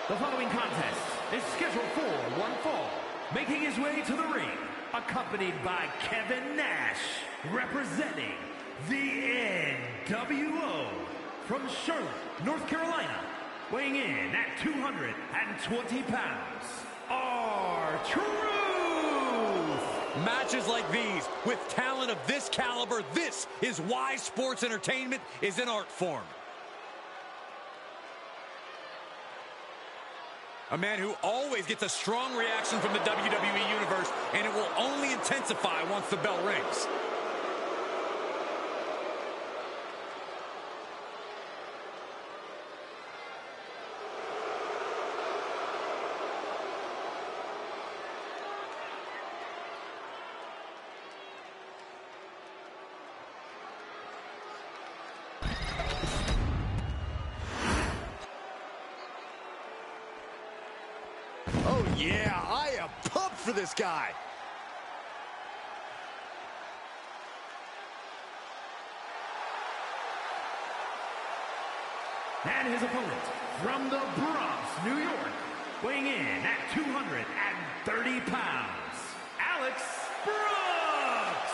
The following contest is scheduled for one fall. Making his way to the ring, accompanied by Kevin Nash, representing the NWO from Charlotte, North Carolina, weighing in at 220 pounds, R-Truth! Matches like these, with talent of this caliber, this is why sports entertainment is an art form. A man who always gets a strong reaction from the WWE Universe, and it will only intensify once the bell rings. Oh yeah, I am pumped for this guy. And his opponent, from the Bronx, New York, weighing in at 230 pounds, Alex Brooks!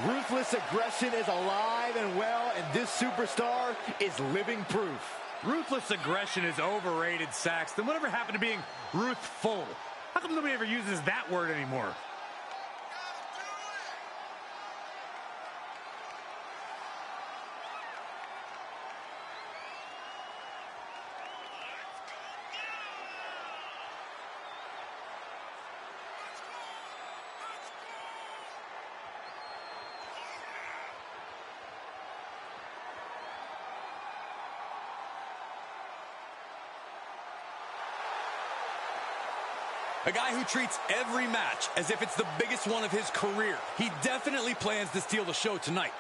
Ruthless aggression is alive and well, and this superstar is living proof. Ruthless aggression is overrated, Saxton. Whatever happened to being ruthful? How come nobody ever uses that word anymore? A guy who treats every match as if it's the biggest one of his career. He definitely plans to steal the show tonight.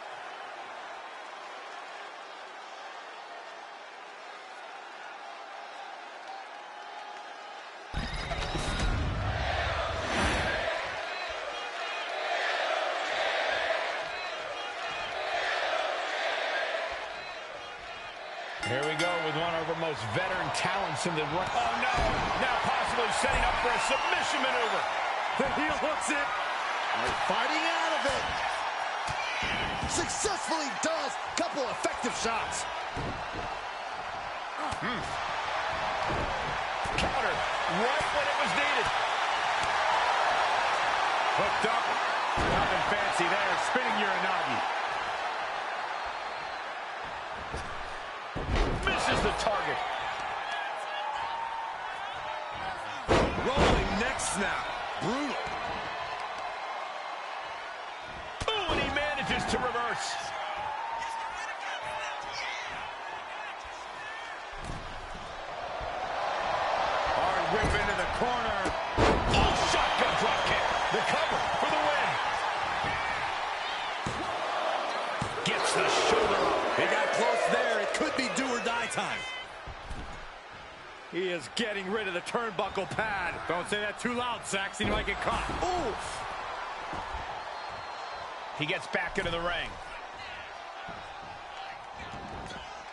Here we go with one of our most veteran talents in the ring. Oh, no. Now possibly setting up for a submission maneuver. The heel hooks it. Fighting out of it. Successfully does. Couple effective shots. Counter right when it was needed. Hooked up. Nothing fancy there. Spinning Uranagi. Misses the target. Rolling neck snap. Brutal. Ooh, and he manages to reverse. Hard whip into the corner. Oh, shotgun drop kick. The cover for the win. Gets the shoulder up. He got close there. It could be do or die time. He is getting rid of the turnbuckle pad. Don't say that too loud, Saxton. You might get caught. Oof. He gets back into the ring.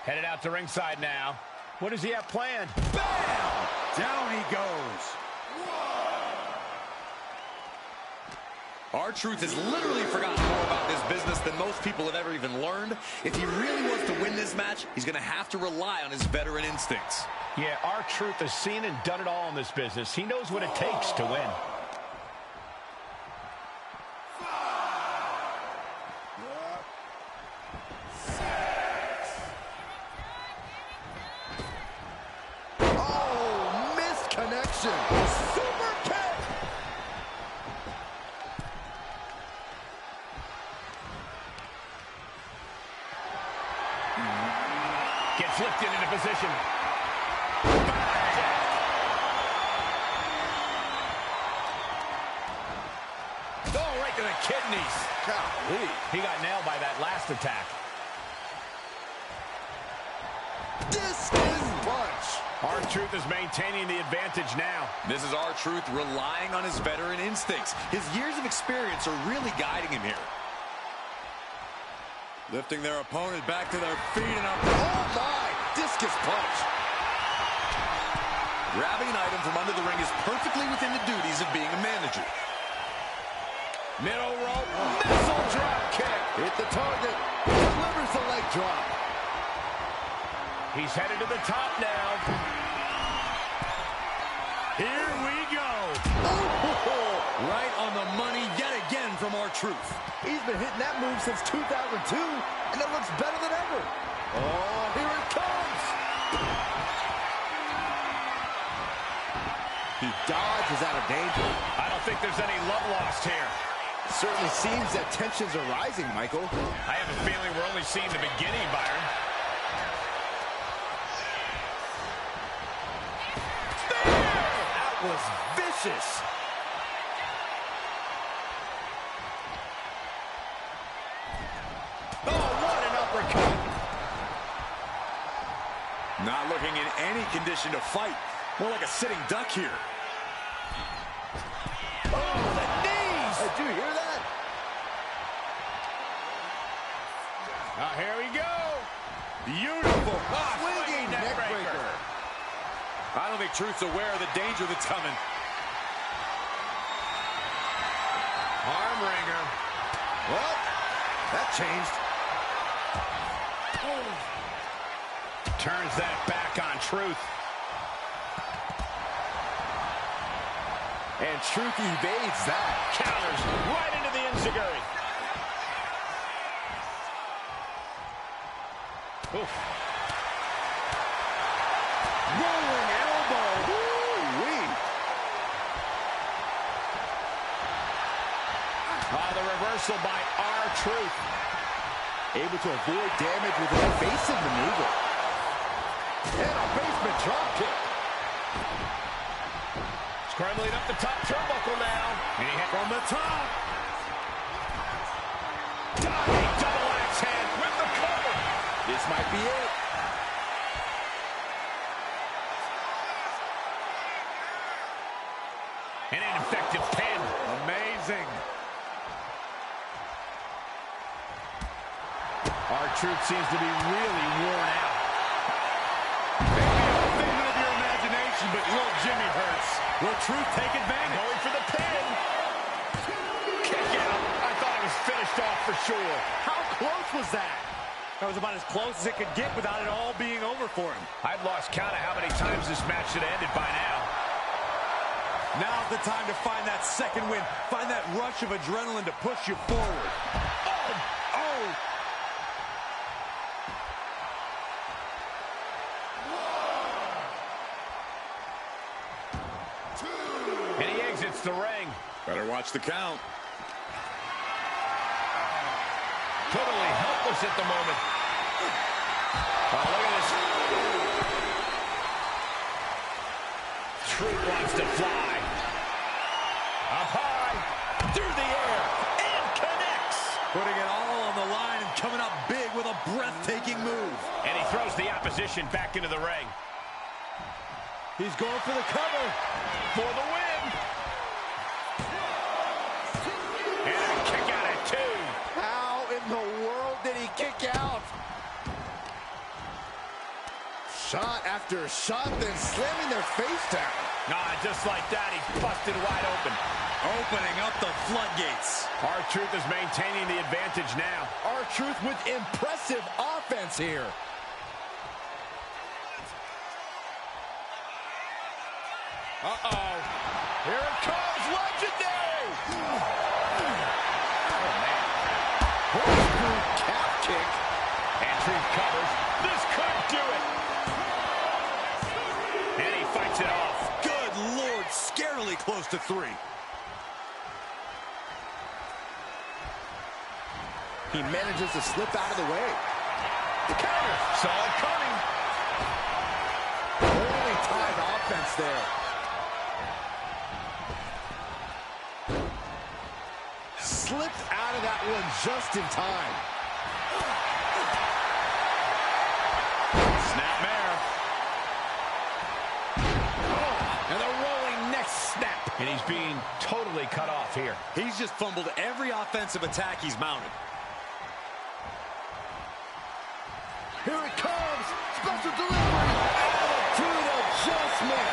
Headed out to ringside now. What does he have planned? Bam! Down he goes. R-Truth has literally forgotten more about this business than most people have ever even learned. If he really wants to win this match, he's going to have to rely on his veteran instincts. Yeah, R-Truth has seen and done it all in this business. He knows what it takes to win. Oh, missed connection. Super kick. Gets lifted into position. Oh, right to the kidneys. Golly. He got nailed by that last attack. Discus punch. R-Truth is maintaining the advantage now. This is R-Truth relying on his veteran instincts. His years of experience are really guiding him here. Lifting their opponent back to their feet and up. Oh, my. Discus punch. Grabbing an item from under the ring is perfectly within the duties of being a manager. Middle rope, missile drop kick. Hit the target, delivers the leg drop. He's headed to the top now. Here we go. Oh, Right on the money yet again from R-Truth. he's been hitting that move since 2002, and it looks better than ever. Oh, here it comes. He dodges out of danger. I don't think there's any love lost here. Certainly seems that tensions are rising, Michael. I have a feeling we're only seeing the beginning, Byron. That was vicious. Oh, what an uppercut. Not looking in any condition to fight. More like a sitting duck here. Oh, the knees! Did you hear that? Here we go. Beautiful. Swinging neck breaker. I don't think Truth's aware of the danger that's coming. Arm wringer. Well, that changed. Turns that back on Truth. And Truth evades that. Counters right into the enziguri. Oof. Rolling elbow. Woo-wee. The reversal by R-Truth. Able to avoid damage with an evasive maneuver. And a basement drop kick. Scrambling up the top turnbuckle now. From the top. Diving double axe hand with the cover. This might be it. And an effective pin. Amazing. R-Truth seems to be really worn out. Figment of your imagination, but little Jimmy hurts. Will Truth take advantage? Going for the pin. Kick out. I thought it was finished off for sure. How close was that? That was about as close as it could get without it all being over for him. I've lost count of how many times this match should have ended by now. Now's the time to find that second win. Find that rush of adrenaline to push you forward. Oh! And he exits the ring. Better watch the count. Totally helpless at the moment. Oh, look at this. Truth wants to fly. Up high. Through the air. And connects. Putting it all on the line and coming up big with a breathtaking move. And he throws the opposition back into the ring. He's going for the cover. For the win. And a kick out at two. How in the world did he kick out? Shot after shot, then slamming their face down. Just like that, he's busted wide open. Opening up the floodgates. R-Truth is maintaining the advantage now. R-Truth with impressive offense here. Uh-oh. Here it comes, legendary! Oh, man. Corkscrew calf kick. And Truth covers. This could do it. And he fights it off. Good Lord, scarily close to 3. He manages to slip out of the way. The counter. Saw it coming. Holy timed offense there. Slipped out of that one just in time. Snapmare. Oh, and a rolling neck snap. And he's being totally cut off here. He's just fumbled every offensive attack he's mounted. Here it comes. Special delivery. Attitude adjustment.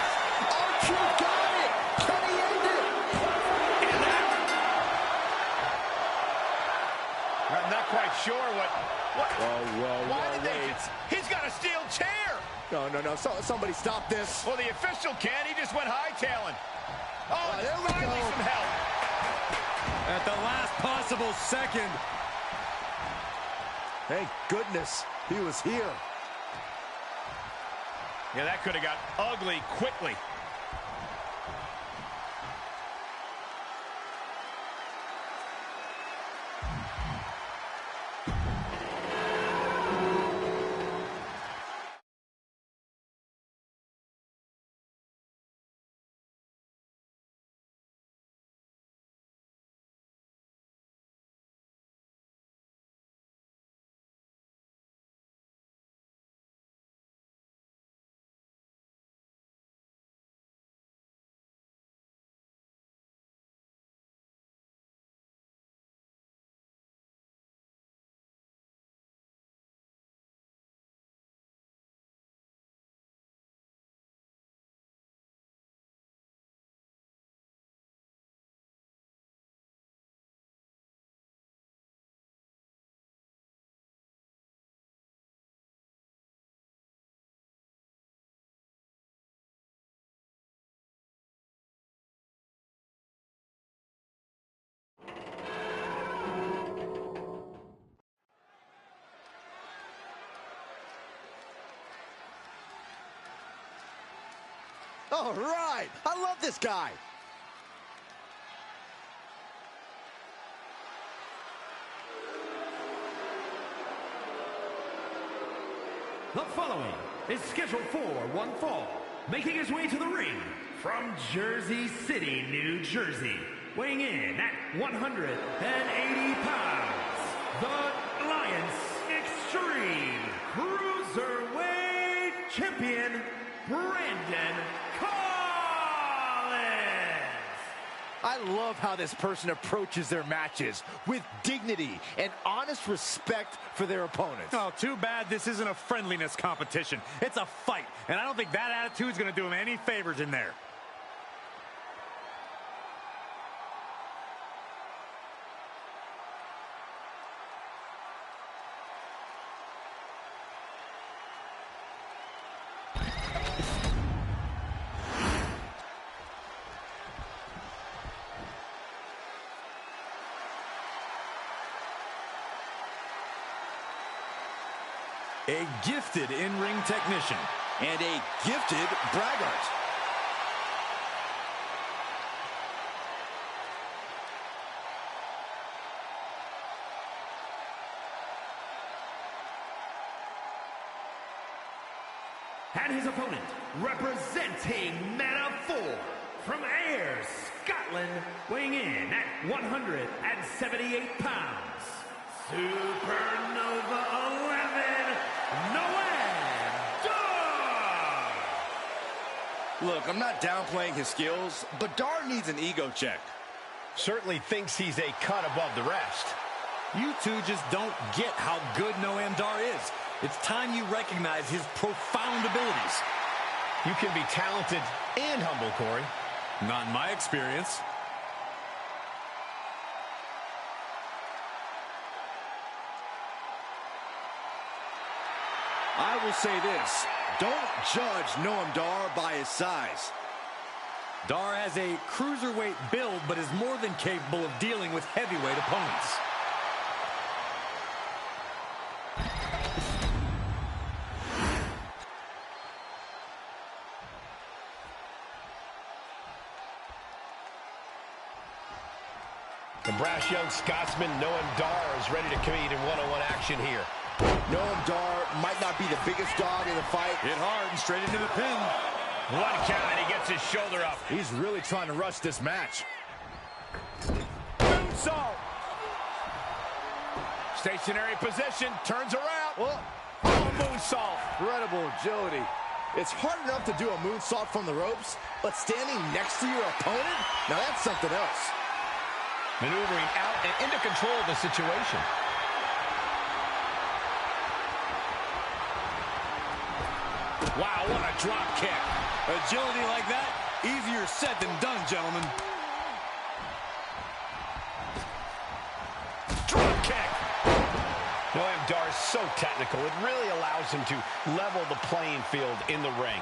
You got it! Can he end it? And that... I'm not quite sure what... Why did they... He's got a steel chair! No. Somebody stop this. Well, the official can't. He just went hightailing. Oh, there we finally go. some help. At the last possible second. Thank goodness he was here. Yeah, that could have got ugly quickly. All right. I love this guy. The following is scheduled for one fall, making his way to the ring from Jersey City, New Jersey, weighing in at 180 pounds, the Alliance Extreme Cruiserweight Champion, Brandon Collins. I love how this person approaches their matches with dignity and honest respect for their opponents. Oh, too bad this isn't a friendliness competition. It's a fight, and I don't think that attitude's going to do him any favors in there. A gifted in-ring technician. And a gifted braggart. And his opponent, representing Meta-4 from Ayr, Scotland, weighing in at 178 pounds, Supernova 11, Noam Dar! Look, I'm not downplaying his skills, but Dar needs an ego check. Certainly thinks he's a cut above the rest. You two just don't get how good Noam Dar is. It's time you recognize his profound abilities. You can be talented and humble, Corey. Not in my experience. I will say this, don't judge Noam Dar by his size. Dar has a cruiserweight build, but is more than capable of dealing with heavyweight opponents. The brash young Scotsman Noam Dar is ready to compete in one-on-one action here. Noam Dar might not be the biggest dog in the fight. Hit hard and straight into the pin. One count and he gets his shoulder up. He's really trying to rush this match. Moonsault. Stationary position, turns around. Oh, Moonsault. incredible agility. It's hard enough to do a moonsault from the ropes, but standing next to your opponent, now that's something else. Maneuvering out and into control of the situation. Wow, what a drop kick. Agility like that Easier said than done, gentlemen. Drop kick. Noam Dar is so technical. It really allows him to level the playing field in the ring.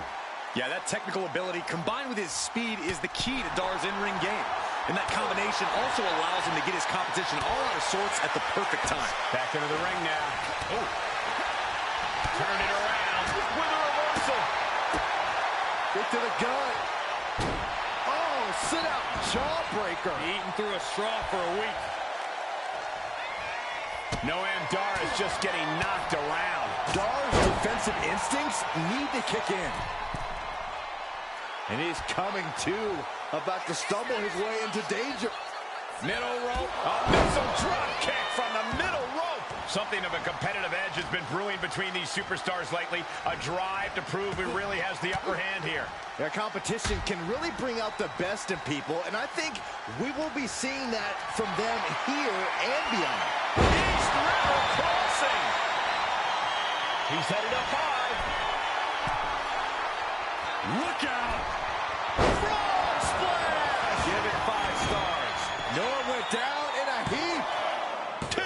Yeah, that technical ability combined with his speed is the key to Dar's in-ring game. And that combination also allows him to get his competition all out of sorts at the perfect time. Back into the ring now. Oh. Turn it around with a reversal. Kick to the gut. Oh, sit-out jawbreaker. Eating through a straw for a week. Noam Dar is just getting knocked around. Dar's defensive instincts need to kick in. And he's coming to, about to stumble his way into danger. Middle rope, a missile drop kick from the middle rope. Something of a competitive edge has been brewing between these superstars lately. A drive to prove who really has the upper hand here. Their competition can really bring out the best in people, and I think we will be seeing that from them here and beyond. East River crossing. He's headed up high. Look out! Frog splash! Give it 5 stars. Noah went down in a heap. 2.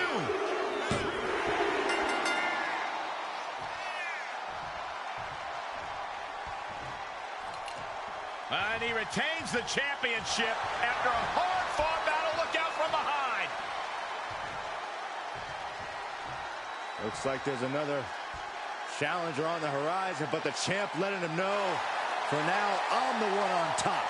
And he retains the championship after a hard-fought battle. Look out from behind. Looks like there's another challenger on the horizon, but the champ letting him know, for now, I'm the one on top.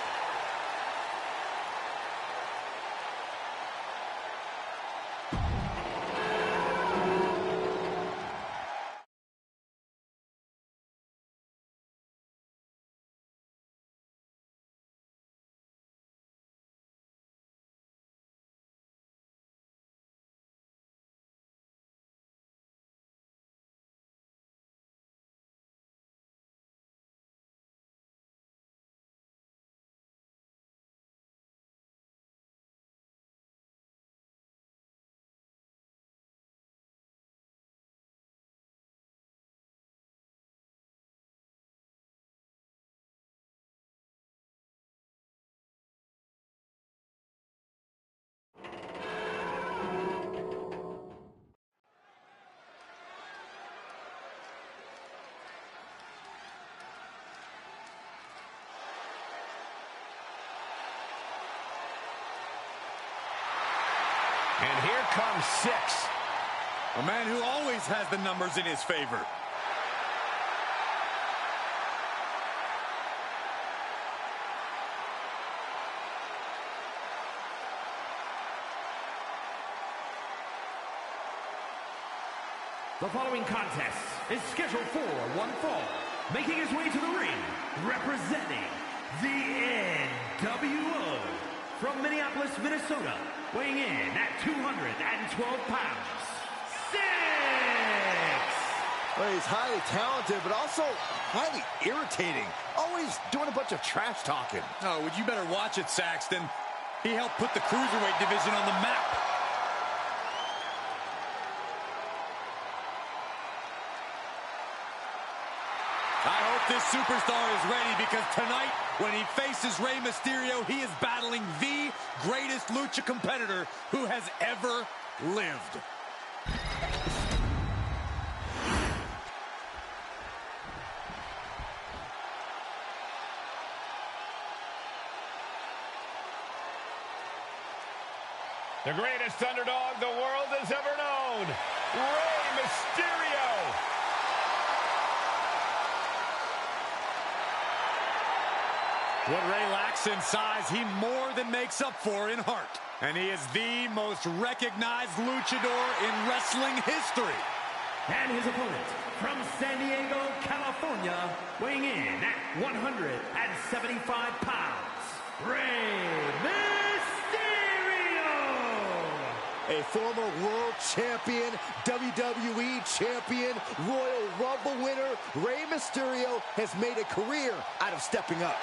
And here comes 6. A man who always has the numbers in his favor. The following contest is scheduled for one fall. Making his way to the ring, representing the NWO from Minneapolis, Minnesota, weighing in at 212 pounds, 6. Well, he's highly talented, but also highly irritating. Always doing a bunch of trash talking. Oh, would you better watch it, Saxton. He helped put the Cruiserweight division on the map. I hope this superstar is ready, because tonight, when he faces Rey Mysterio, he is battling the greatest lucha competitor who has ever lived. The greatest underdog the world has ever known, Rey Mysterio. What Rey lacks in size, he more than makes up for in heart. And he is the most recognized luchador in wrestling history. And his opponent from San Diego, California, weighing in at 175 pounds, Rey Mysterio! A former world champion, WWE champion, Royal Rumble winner, Rey Mysterio has made a career out of stepping up.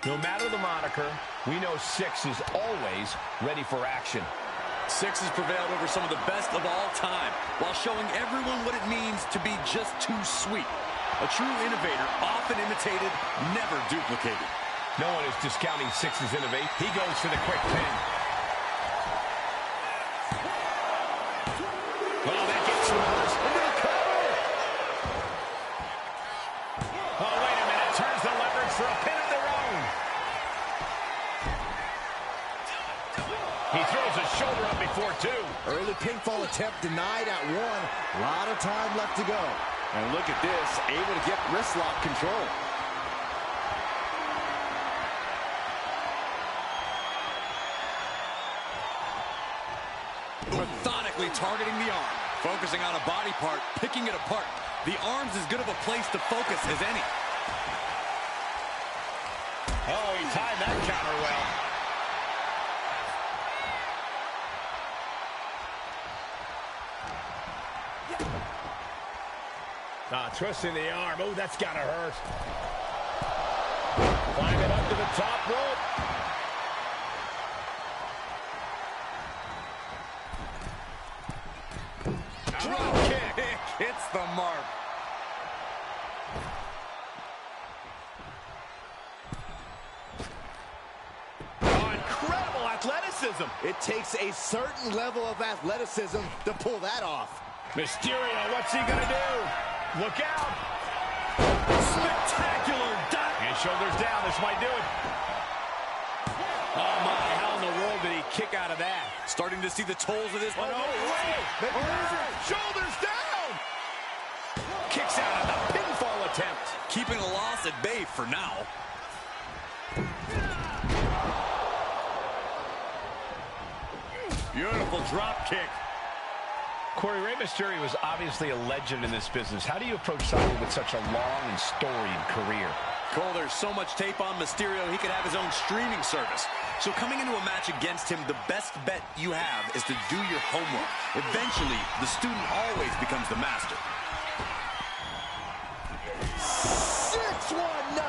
No matter the moniker, we know Six is always ready for action. Six has prevailed over some of the best of all time, while showing everyone what it means to be just too sweet. A true innovator, often imitated, never duplicated. No one is discounting Six's innovation. He goes for the quick pin. Well, that gets reversed into the cover. Oh, wait a minute. Turns the leverage for a pin of their own. He throws his shoulder up before two. Early pinfall attempt denied at one. A lot of time left to go. And look at this, able to get wrist lock control. Methodically targeting the arm, focusing on a body part, picking it apart. The arm's as good of a place to focus as any. Oh, he timed that counter well. Twisting the arm. Oh, that's gotta hurt. Climbing up to the top rope. Drop kick. Hits the mark. Oh, incredible athleticism. It takes a certain level of athleticism to pull that off. Mysterio, what's he gonna do? Look out. Spectacular dive. And shoulders down. This might do it. Oh, my. How in the world did he kick out of that? Starting to see the tolls of this. Oh, no way. Shoulders down. Kicks out of the pinfall attempt. Keeping a loss at bay for now. Beautiful drop kick. Corey, Rey Mysterio is obviously a legend in this business. How do you approach someone with such a long and storied career? Cole, there's so much tape on Mysterio, he could have his own streaming service. So coming into a match against him, the best bet you have is to do your homework. Eventually, the student always becomes the master. 619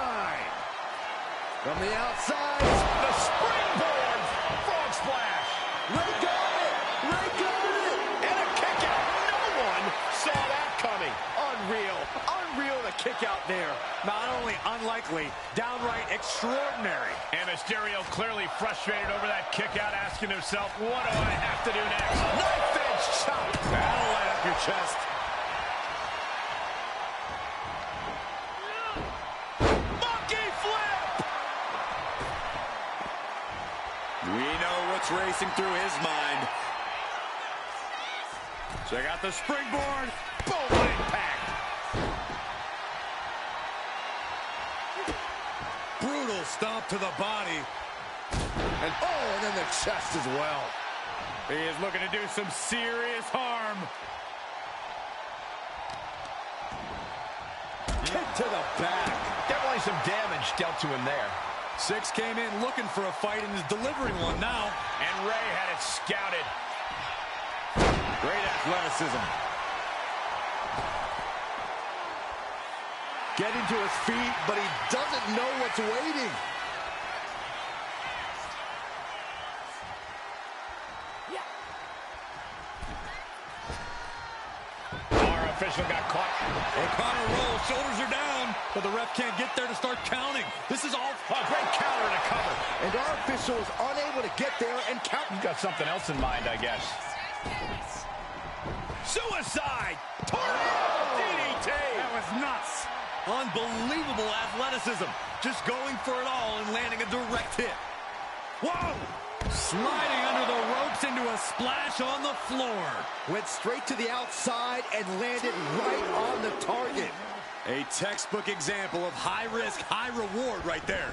from the outside. The springboard frog splash. Ray got it. Ray got it. And a kick out. No one saw that coming. Unreal. Unreal the kick out there. Not only unlikely, downright extraordinary. And Mysterio clearly frustrated over that kick out, asking himself, what do I have to do next? Knife edge chop. That'll light up your chest. Monkey flip. We know what's racing through his mind. Check out the springboard. Boom impact. Brutal stomp to the body. And then the chest as well. He is looking to do some serious harm. Kick to the back. Definitely some damage dealt to him there. Six came in looking for a fight and is delivering one now. And Rey had it scouted. Great athleticism. Getting to his feet, but he doesn't know what's waiting. Our official got caught. O'Connor rolls, shoulders are down, but the ref can't get there to start counting. This is all... A great counter to cover. And our official is unable to get there and count. He's got something else in mind, I guess. Suicide! DDT! That was nuts. Unbelievable athleticism. Just going for it all and landing a direct hit. Whoa! Sliding under the ropes into a splash on the floor. Went straight to the outside and landed right on the target. A textbook example of high risk, high reward right there.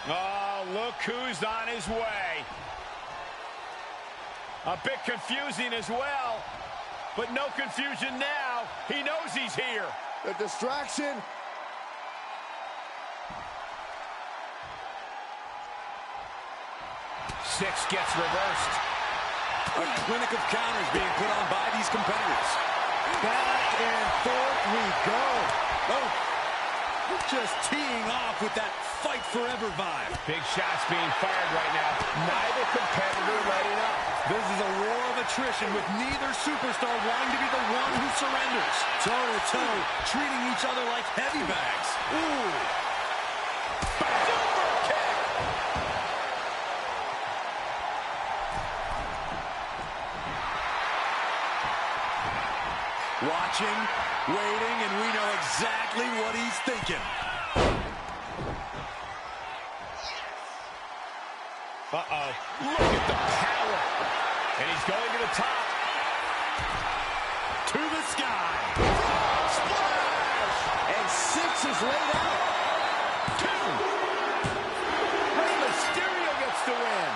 Oh, look who's on his way. A bit confusing as well, but no confusion now. He knows he's here. The distraction. Six gets reversed. A clinic of counters being put on by these competitors. Back and forth we go. Oh, Just teeing off with that fight forever vibe. Big shots being fired right now. Neither competitor letting up. This is a war of attrition with neither superstar wanting to be the one who surrenders. Toe-to-toe, treating each other like heavy bags. Ooh. Super kick. Watching, waiting, and we know exactly what he's thinking. Uh-oh. Look at the power. And he's going to the top. To the sky. Splash! And 6 is laid out. 2. Rey Mysterio gets the win.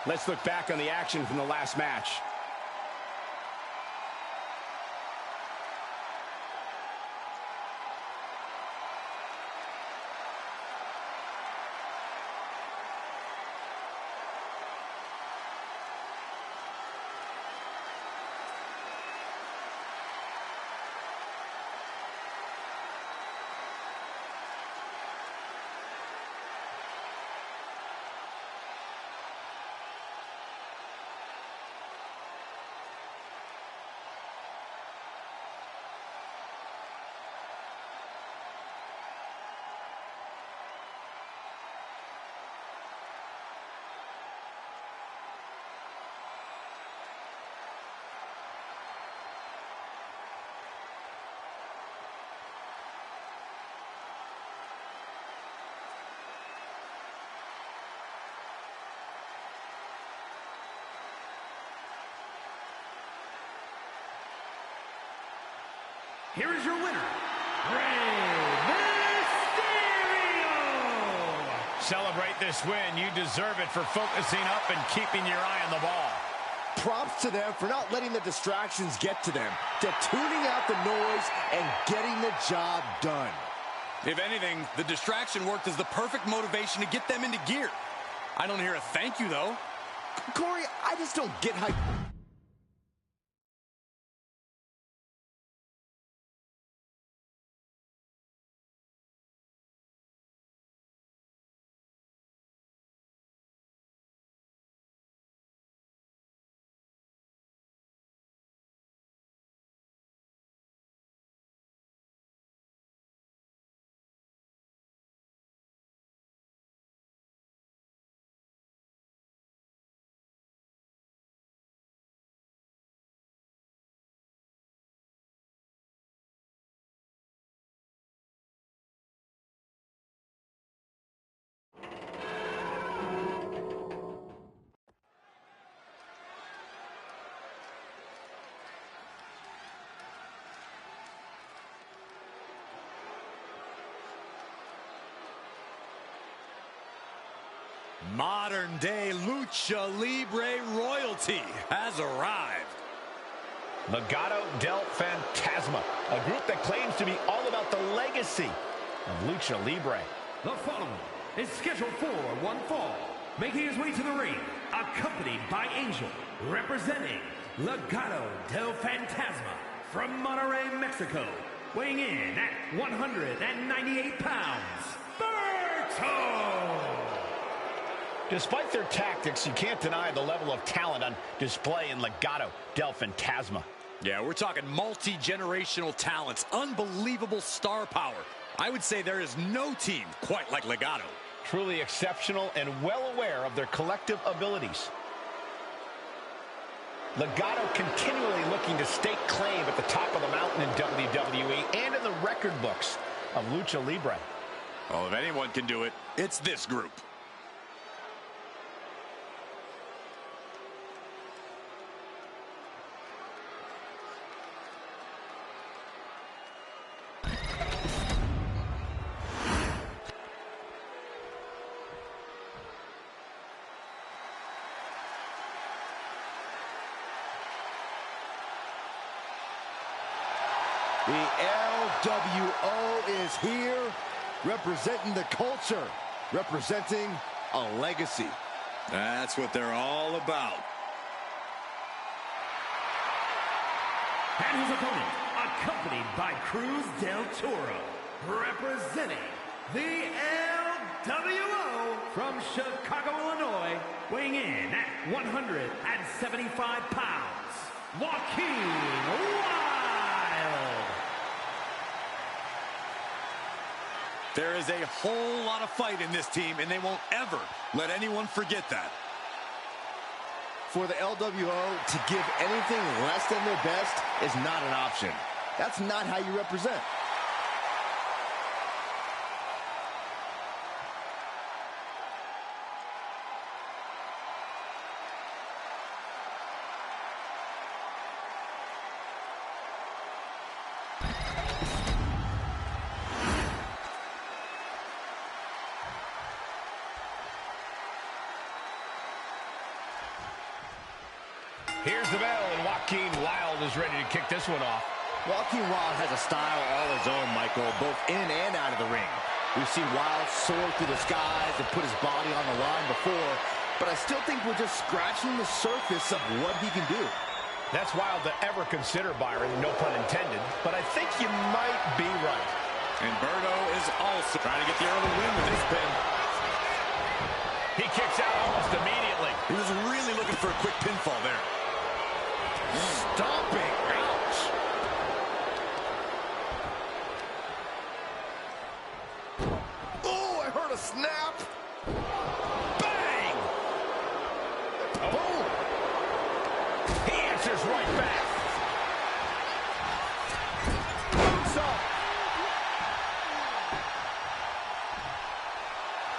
Let's look back on the action from the last match. Here is your winner, Rey Mysterio! Celebrate this win. You deserve it for focusing up and keeping your eye on the ball. Props to them for not letting the distractions get to them, to tuning out the noise and getting the job done. If anything, the distraction worked as the perfect motivation to get them into gear. I don't hear a thank you, though. Corey, I just don't get how... Modern-day Lucha Libre royalty has arrived. Legado del Fantasma, a group that claims to be all about the legacy of Lucha Libre. The following is scheduled for one fall, making his way to the ring, accompanied by Angel, representing Legado del Fantasma from Monterrey, Mexico, weighing in at 198 pounds, Berto! Despite their tactics, you can't deny the level of talent on display in Legado del Fantasma. Yeah, we're talking multi-generational talents, unbelievable star power. I would say there is no team quite like Legado. Truly exceptional and well aware of their collective abilities. Legado continually looking to stake claim at the top of the mountain in WWE and in the record books of Lucha Libre. Well, if anyone can do it, it's this group. The LWO is here, representing the culture, representing a legacy. That's what they're all about. And his opponent, accompanied by Cruz del Toro, representing the LWO from Chicago, Illinois, weighing in at 175 pounds, Joaquin Wilde. There is a whole lot of fight in this team, and they won't ever let anyone forget that. For the LWO to give anything less than their best is not an option. That's not how you represent. Here's the bell, and Joaquin Wilde is ready to kick this one off. Joaquin Wilde has a style all his own, Michael, both in and out of the ring. We've seen Wilde soar through the skies and put his body on the line before, but I still think we're just scratching the surface of what he can do. That's wild to ever consider, Byron, no pun intended, but I think you might be right. And Berto is also trying to get the early win with this pin. He kicks out almost immediately. He was really looking for a quick pinfall there. Stomping. Ouch. Oh, I heard a snap. Bang! Boom! He answers right back. Moonsault.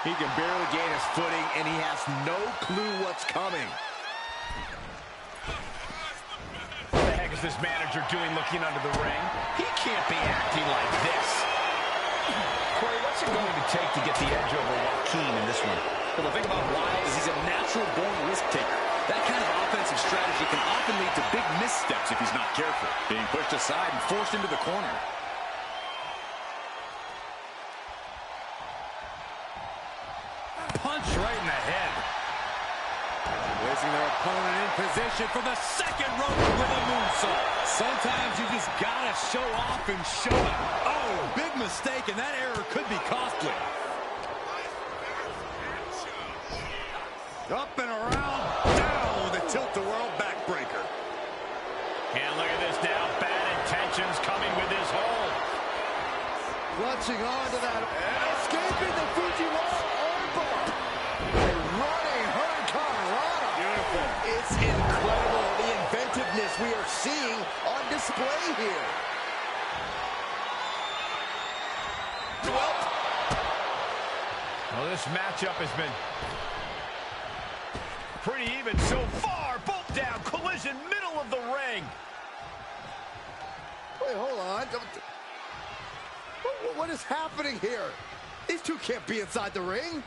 He can barely gain his footing, and he has no clue what's coming. What the heck is this manager doing looking under the ring? He can't be acting like this. Corey, what's it going to take to get the edge over Joaquin in this one? Well, the thing about Wilde is he's a natural-born risk-taker. That kind of offensive strategy can often lead to big missteps if he's not careful. Being pushed aside and forced into the corner. Punch right in the head. Placing their opponent in position for the second rope with a moonsault. Sometimes you just gotta show off and show it. Oh, big mistake, and that error could be costly. Up and around, down with a tilt-a-whirl backbreaker. And look at this now. Bad intentions coming with his hold. Clutching on to that. And escaping the Fujiwara armbar. A running Hurricane Rana. Beautiful. It's incredible the inventiveness we are seeing on display here. Well, this matchup has been pretty even so far. Both down. Collision, middle of the ring. Wait, hold on. What is happening here? These two can't be inside the ring.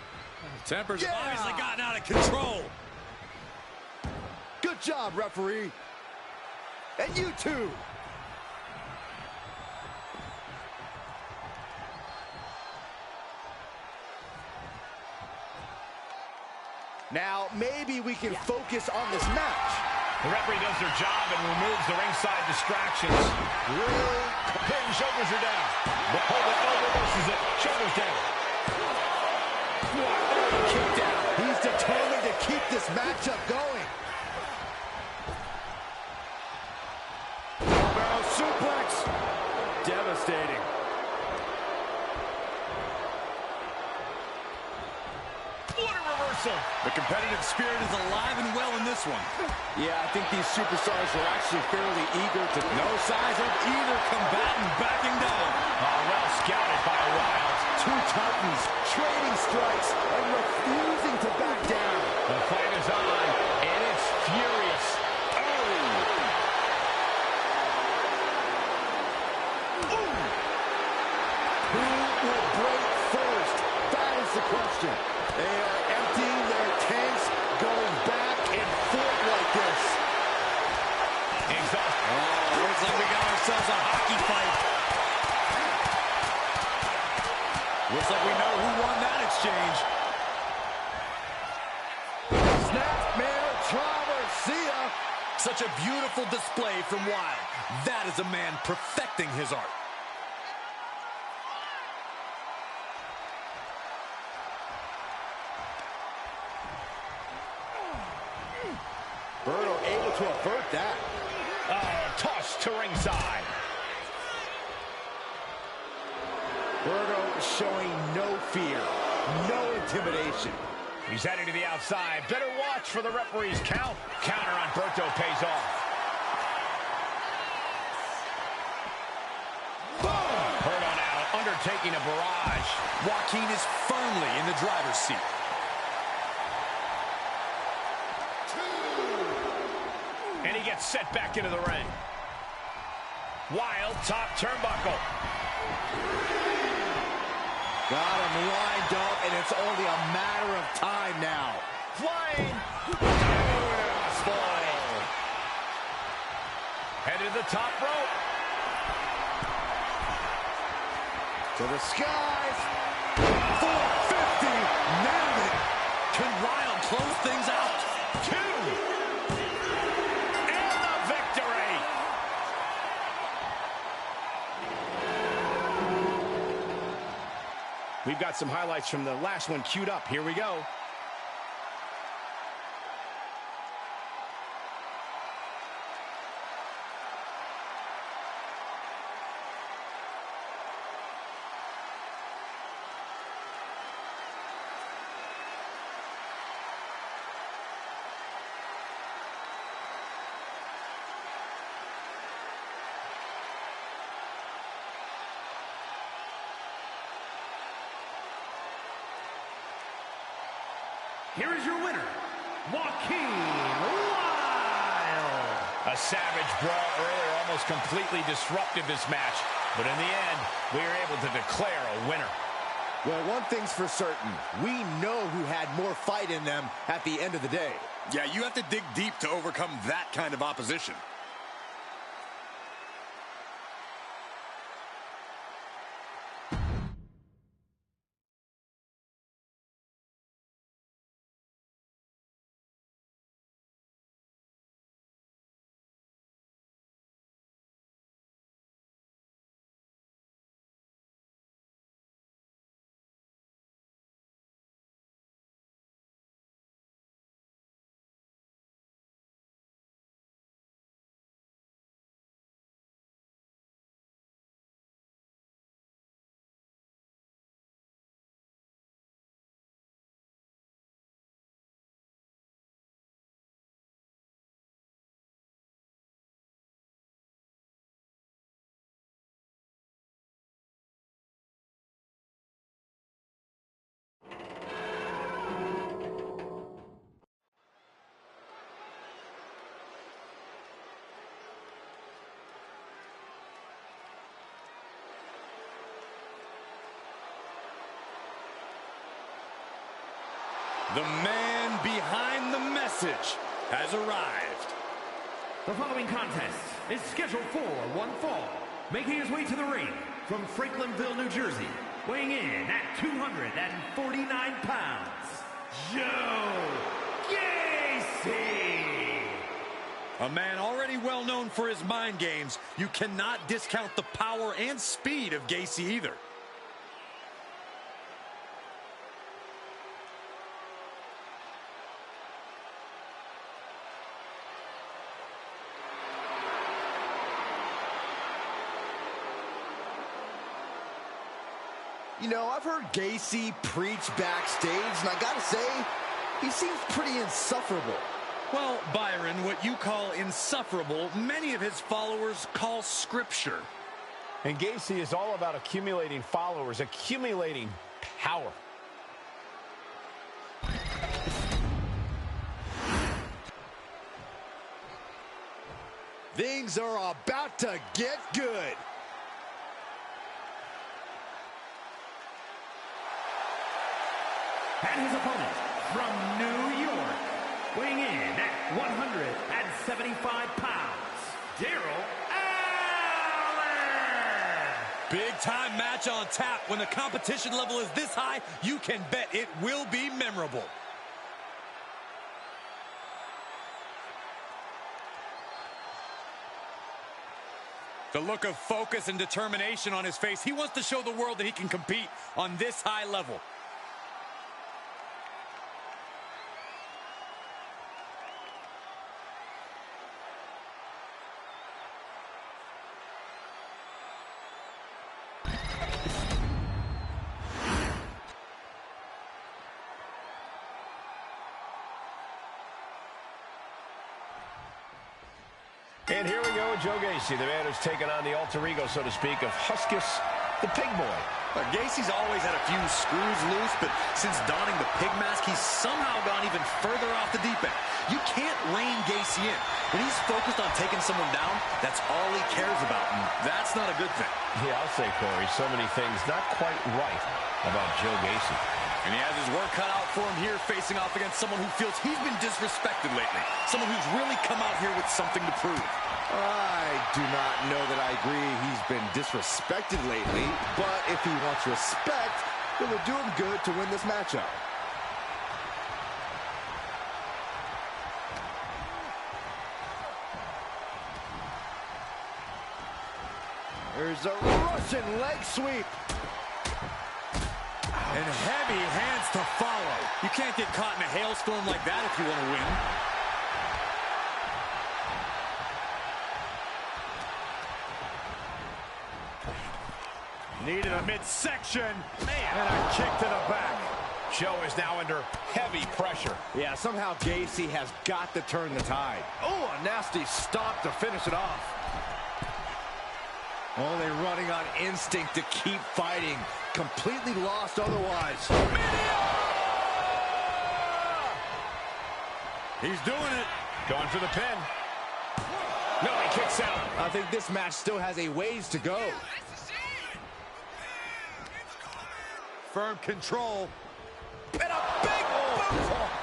Tempers have obviously gotten out of control. Good job, referee. And you too. Now, maybe we can focus on this match. The referee does their job and removes the ringside distractions. Really? Pin, shoulders are down. The elbow reverses it. Shoulders down. Kicked out. He's determined to keep this matchup going. Barrel suplex. Devastating. What a reversal. The competitive spirit is alive and well in this one. Yeah, I think these superstars are actually fairly eager to... No signs of either combatant backing down. Oh, well scouted by Wilde. Two titans trading strikes and refusing to back down. The fight is on, and it's furious. Who will break first? That is the question. They are emptying their tanks, going back and forth like this. Exhaust. Oh, looks like we got ourselves a hockey fight. Looks like we know who won that exchange. Snapmare Traversia. Such a beautiful display from Wilde. That is a man perfecting his art. Berto able to avert that. Toss to ringside. Berto showing no fear, no intimidation. He's heading to the outside. Better watch for the referee's count. Counter on Berto pays off. Boom! Berto now undertaking a barrage. Joaquin is firmly in the driver's seat. And he gets set back into the ring. Wild top turnbuckle. Got him lined up, and it's only a matter of time now. Flying. Headed to the top rope. To the skies. 450. Nailed it. Can Wild close things out? 2. And the victory. We've got some highlights from the last one queued up. Here we go. Here is your winner, Joaquin Wilde. A savage brawl earlier almost completely disrupted this match. But in the end, we are able to declare a winner. Well, one thing's for certain. We know who had more fight in them at the end of the day. Yeah, you have to dig deep to overcome that kind of opposition. The man behind the message has arrived. The following contest is scheduled for one fall. Making his way to the ring from Franklinville, New Jersey, weighing in at 249 pounds, Joe Gacy. A man already well known for his mind games. You cannot discount the power and speed of Gacy either. You know, I've heard Gacy preach backstage, and I gotta say, he seems pretty insufferable. Well, Byron, what you call insufferable, many of his followers call scripture. And Gacy is all about accumulating followers, accumulating power. Things are about to get good. And his opponent from New York, weighing in at 175 pounds, Daryl Allen. Big time match on tap. When the competition level is this high, you can bet it will be memorable. The look of focus and determination on his face. He wants to show the world that he can compete on this high level. And here we go with Joe Gacy, the man who's taken on the alter ego, so to speak, of Huskus, the pig boy. Gacy's always had a few screws loose, but since donning the pig mask, he's somehow gone even further off the deep end. You can't rein Gacy in. When he's focused on taking someone down, that's all he cares about, and that's not a good thing. Yeah, I'll say, Corey, so many things not quite right about Joe Gacy. And he has his work cut out for him here, facing off against someone who feels he's been disrespected lately. Someone who's really come out here with something to prove. I do not know that I agree he's been disrespected lately, but if he wants respect, it would do him good to win this matchup. There's a Russian leg sweep. And heavy hands to follow. You can't get caught in a hailstorm like that if you want to win. Needed a midsection. Man. And a kick to the back. Joe is now under heavy pressure. Yeah, somehow Gacy has got to turn the tide. Oh, a nasty stop to finish it off. Only running on instinct to keep fighting. Completely lost otherwise. He's doing it. Going for the pin. No, he kicks out. I think this match still has a ways to go. Firm control. And a big boot!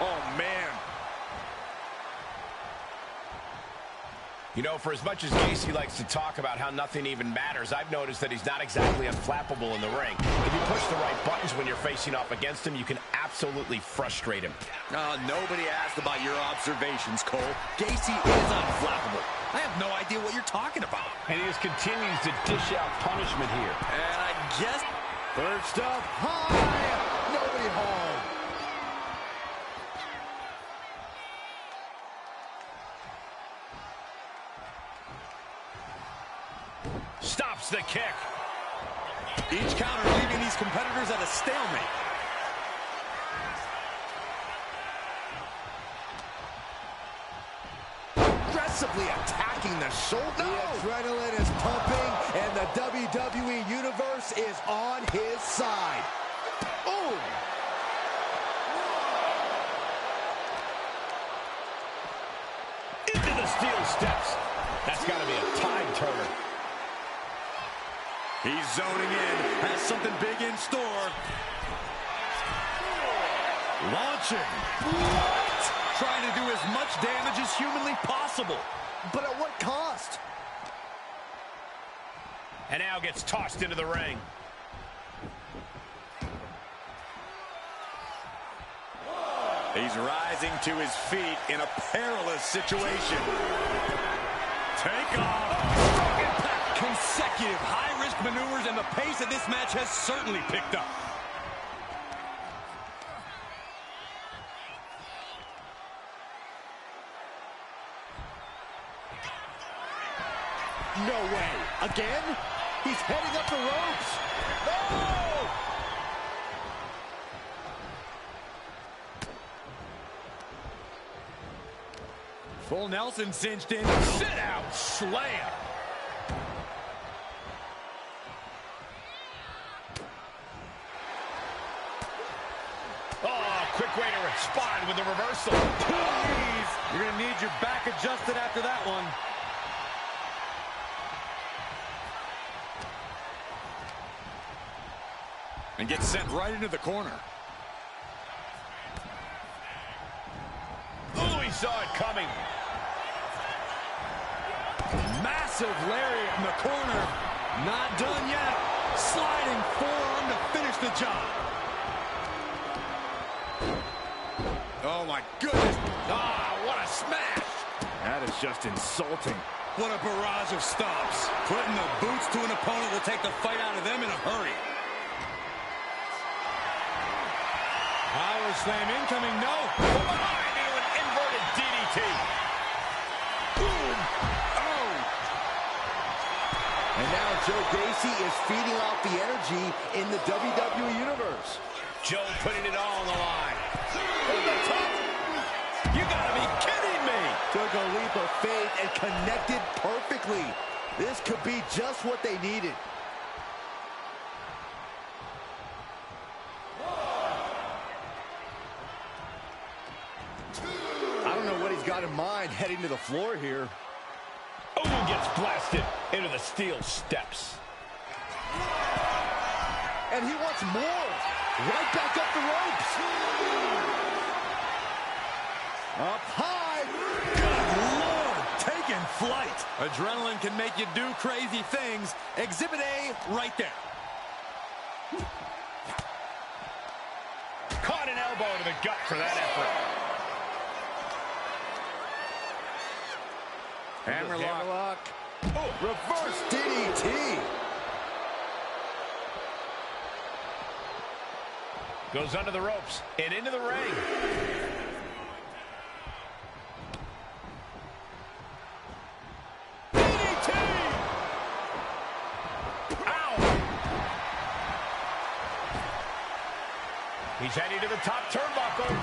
Oh, man. You know, for as much as Gacy likes to talk about how nothing even matters, I've noticed that he's not exactly unflappable in the ring. If you push the right buttons when you're facing off against him, you can absolutely frustrate him. Nobody asked about your observations, Cole. Gacy is unflappable. I have no idea what you're talking about. And he just continues to dish out punishment here. And I guess... First up, high. Nobody home. Stops the kick. Each counter leaving these competitors at a stalemate. Aggressively attacking the shoulder. The adrenaline is pumping, and the WWE Universe is on his side. Boom! Into the steel steps. That's got to be a tide turner. He's zoning in. Has something big in store. Launching. What? Trying to do as much damage as humanly possible. But at what cost? And now gets tossed into the ring. He's rising to his feet in a perilous situation. Take off. Consecutive high-risk maneuvers, and the pace of this match has certainly picked up. No way. Again? He's heading up the ropes. No! Full Nelson cinched in. Sit out slam. Oh, quick way to respond with the reversal. Please. You're going to need your back adjusted after that one. And gets sent right into the corner. Oh, he saw it coming. Massive lariat in the corner. Not done yet. Sliding forearm to finish the job. Oh, my goodness. Ah, what a smash. That is just insulting. What a barrage of stomps. Putting the boots to an opponent will take the fight out of them in a hurry. Power slam incoming, no. From behind into an inverted DDT. Boom. Oh. And now Joe Gacy is feeding off the energy in the WWE Universe. Joe putting it all on the line. Over the top. You gotta be kidding me. Took a leap of faith and connected perfectly. This could be just what they needed. I don't know what he's got in mind heading to the floor here. Odin gets blasted into the steel steps. And he wants more. Right back up the ropes. Up high. Good Lord, taking flight. Adrenaline can make you do crazy things. Exhibit A right there. Caught an elbow to the gut for that effort. Hammerlock. Oh, reverse DDT. Goes under the ropes and into the ring. DDT! Ow! He's heading to the top turnbuckle.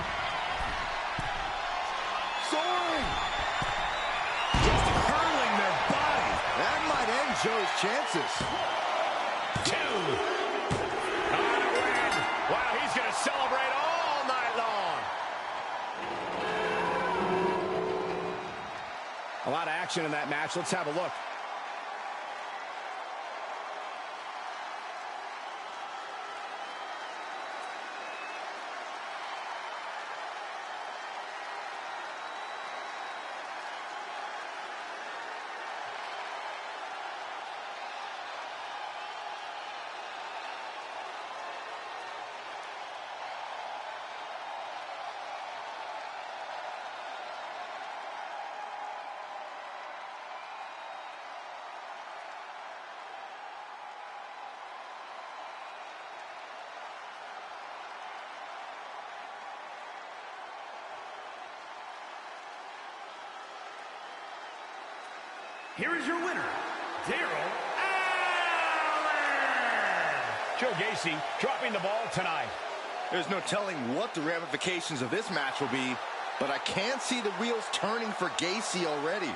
Soaring. Just hurling their body. That might end Joe's chances. 2. Wow, he's going to celebrate all night long. A lot of action in that match. Let's have a look. Here is your winner, Daryl Allen! Joe Gacy dropping the ball tonight. There's no telling what the ramifications of this match will be, but I can see the wheels turning for Gacy already.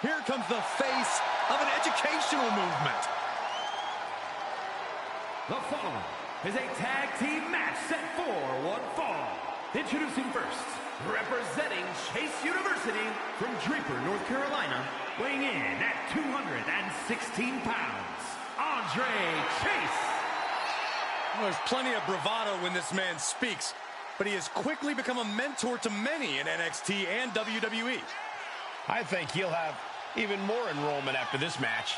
Here comes the face of an educational movement. The following is a tag team match set for one fall. Introducing first, representing Chase University from Draper, North Carolina, weighing in at 216 pounds, Andre Chase. Well, there's plenty of bravado when this man speaks, but he has quickly become a mentor to many in NXT and WWE. I think he'll have even more enrollment after this match.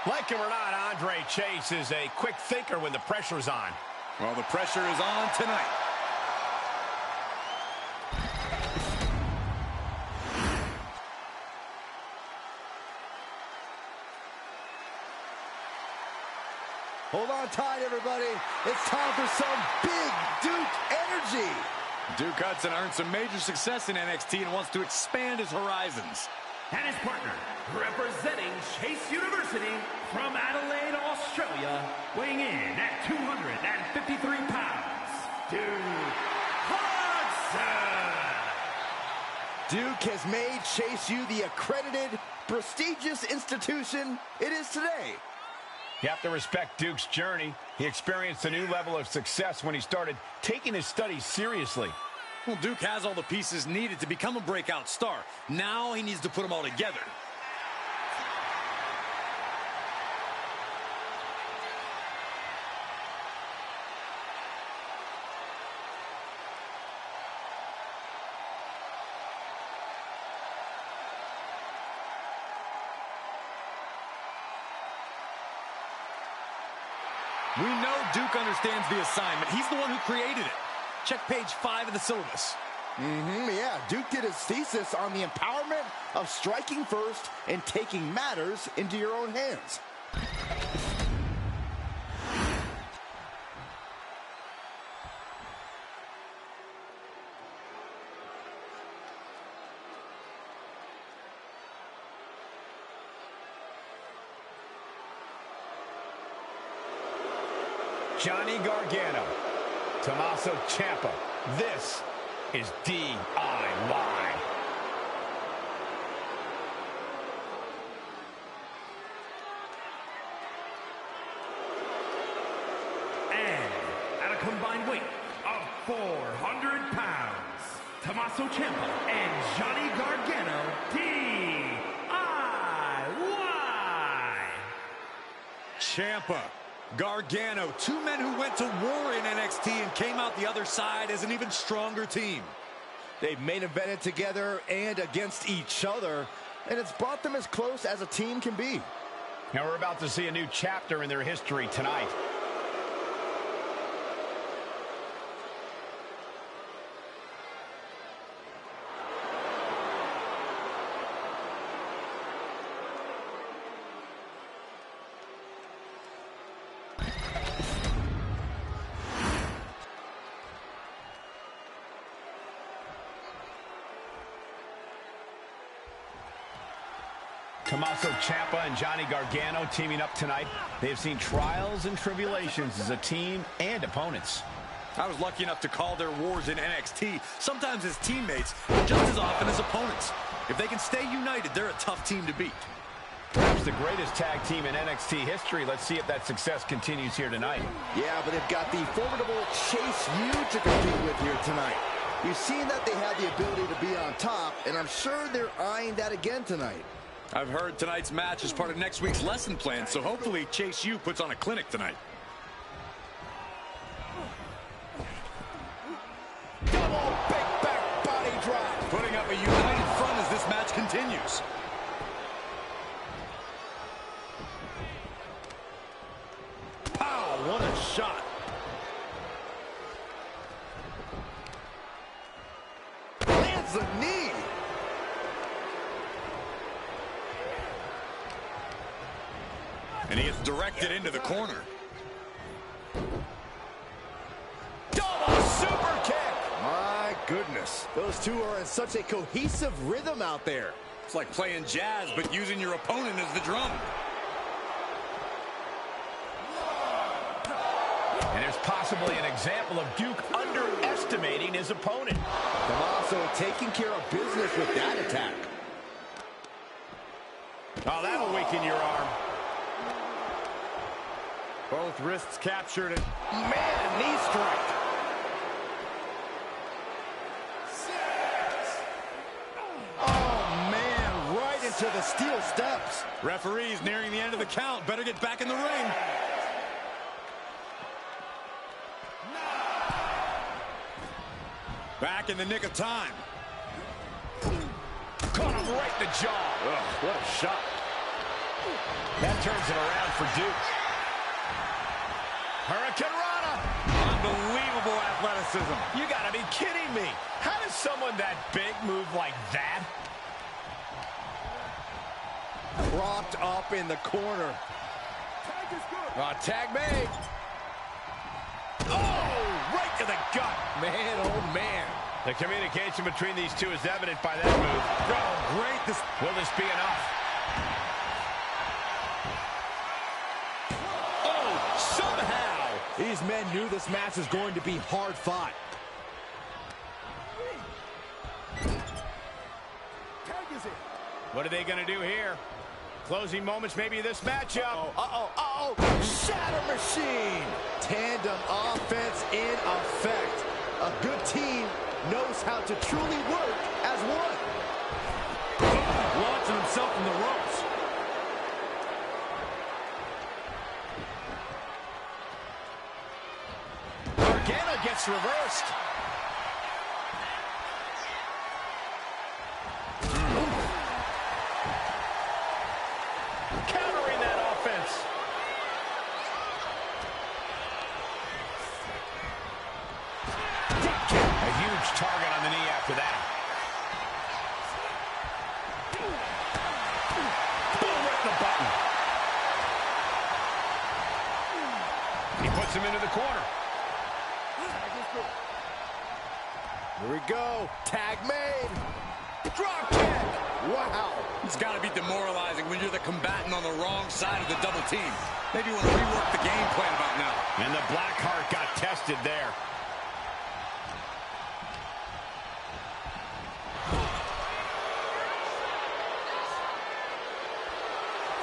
Like him or not, Andre Chase is a quick thinker when the pressure's on. Well, the pressure is on tonight. Hold on tight, everybody. It's time for some big Duke energy. Duke Hudson earned some major success in NXT and wants to expand his horizons. And his partner, representing Chase University from Adelaide, Australia, weighing in at 253 pounds, Duke Hudson. Duke has made Chase U the accredited, prestigious institution it is today. You have to respect Duke's journey. He experienced a new level of success when he started taking his studies seriously. Well, Duke has all the pieces needed to become a breakout star. Now he needs to put them all together. We know Duke understands the assignment. He's the one who created it. Check page 5 of the syllabus. Yeah, Duke did his thesis on the empowerment of striking first and taking matters into your own hands. Johnny Gargano, Tommaso Ciampa. This is DIY. And at a combined weight of 400 pounds, Tommaso Ciampa and Johnny Gargano, DIY. Ciampa, Gargano, two men who went to war in NXT and came out the other side as an even stronger team. They've main evented together and against each other, and it's brought them as close as a team can be. Now we're about to see a new chapter in their history tonight. Tommaso Ciampa and Johnny Gargano teaming up tonight. They have seen trials and tribulations as a team and opponents. I was lucky enough to call their wars in NXT, sometimes as teammates, but just as often as opponents. If they can stay united, they're a tough team to beat. Perhaps the greatest tag team in NXT history. Let's see if that success continues here tonight. Yeah, but they've got the formidable Chase U to compete with here tonight. You've seen that they have the ability to be on top, and I'm sure they're eyeing that again tonight. I've heard tonight's match is part of next week's lesson plan, so hopefully Chase U puts on a clinic tonight. Double big back body drop. Putting up a united front as this match continues. Pow, what a shot. Lands a knee. And he gets directed into the corner. Double super kick. My goodness. Those two are in such a cohesive rhythm out there. It's like playing jazz, but using your opponent as the drum. And there's possibly an example of Duke underestimating his opponent. Tommaso taking care of business with that attack. Oh, that'll weaken your arm. Both wrists captured it. Man, knee strike. Oh, man, right into the steel steps. Referee's nearing the end of the count. Better get back in the ring. Back in the nick of time. Caught him right in the jaw. Ugh, what a shot. That turns it around for Duke. Hurricane Rana. Unbelievable athleticism. You gotta be kidding me. How does someone that big move like that? Propped up in the corner. Tag made. Oh, right to the gut. Man, oh, man. The communication between these two is evident by that move. Oh, great. Will this be enough? Oh, somehow. These men knew this match was going to be hard fought. What are they going to do here? Closing moments, maybe this matchup. Shatter machine. Tandem offense in effect. A good team knows how to truly work as one. Launching himself from the ropes. Gargano gets reversed. Countering that offense. A huge target on the knee after that. Boom, right in the button. He puts him into the corner. Here we go. Tag made. Drop kick. Wow. It's got to be demoralizing when you're the combatant on the wrong side of the double team. Maybe you want to rework the game plan about now. And the Blackheart got tested there.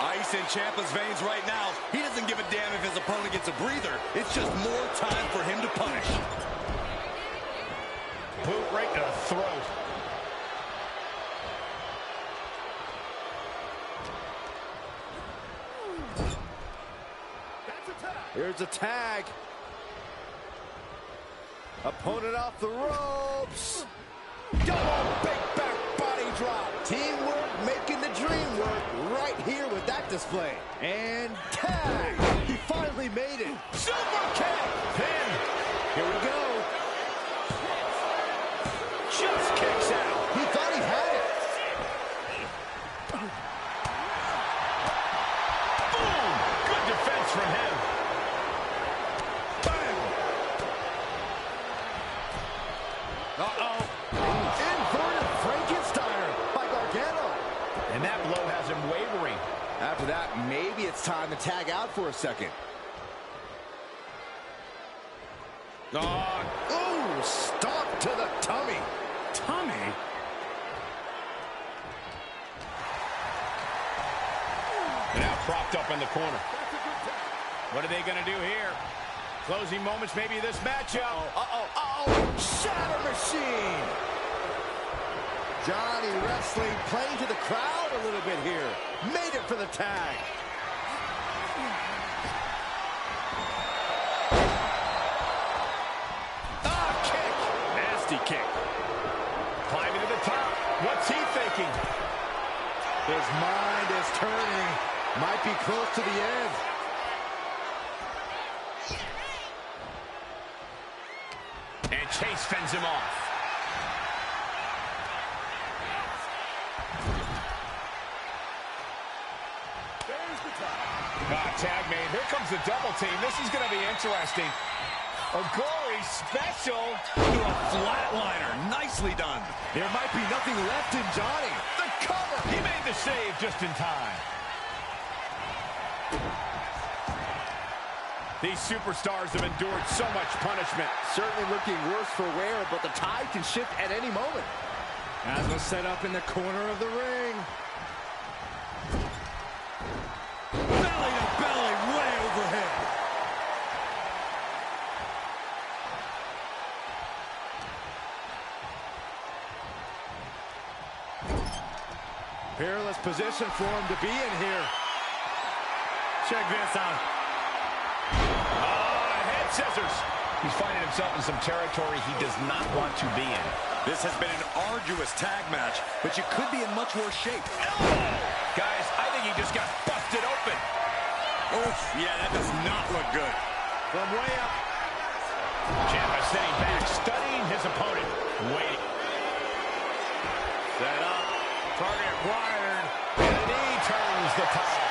Ice in Ciampa's veins right now. He doesn't give a damn if his opponent gets a breather. It's just more time for him to punish. Boot right to the throat. Here's a tag. Opponent off the ropes. Double big back body drop. Teamwork making the dream work right here with that display. And tag. He finally made it. Super kick. Pin. Here we go. Just kicks out. He thought he had it. Boom! Good defense from him. Inverted Frankensteiner by Gargano. And that blow has him wavering. After that, maybe it's time to tag out for a second. Ooh, stomp to the tummy. Tummy? Now propped up in the corner. What are they going to do here? Closing moments, maybe this matchup. Shatter machine. Johnny Wrestling playing to the crowd a little bit here. Made it for the tag. Kick. Nasty kick. Climbing to the top. What's he thinking? His mind is turning. Might be close to the end. And Chase fends him off. Tag made. Here comes the double team. This is going to be interesting. A gory special To a flatliner. Nicely done. There might be nothing left in Johnny. The cover. He made the save just in time. These superstars have endured so much punishment. Certainly looking worse for wear, but the tide can shift at any moment. As was set up in the corner of the ring. Belly to belly, way overhead. Peerless position for him to be in here. Check this out. Head scissors. He's finding himself in some territory he does not want to be in. This has been an arduous tag match, but you could be in much worse shape. Guys, I think he just got busted open. Oof, yeah, that does not look good. From way up. Ciampa sitting back, studying his opponent, waiting. Set up. Target acquired. And he turns the tide.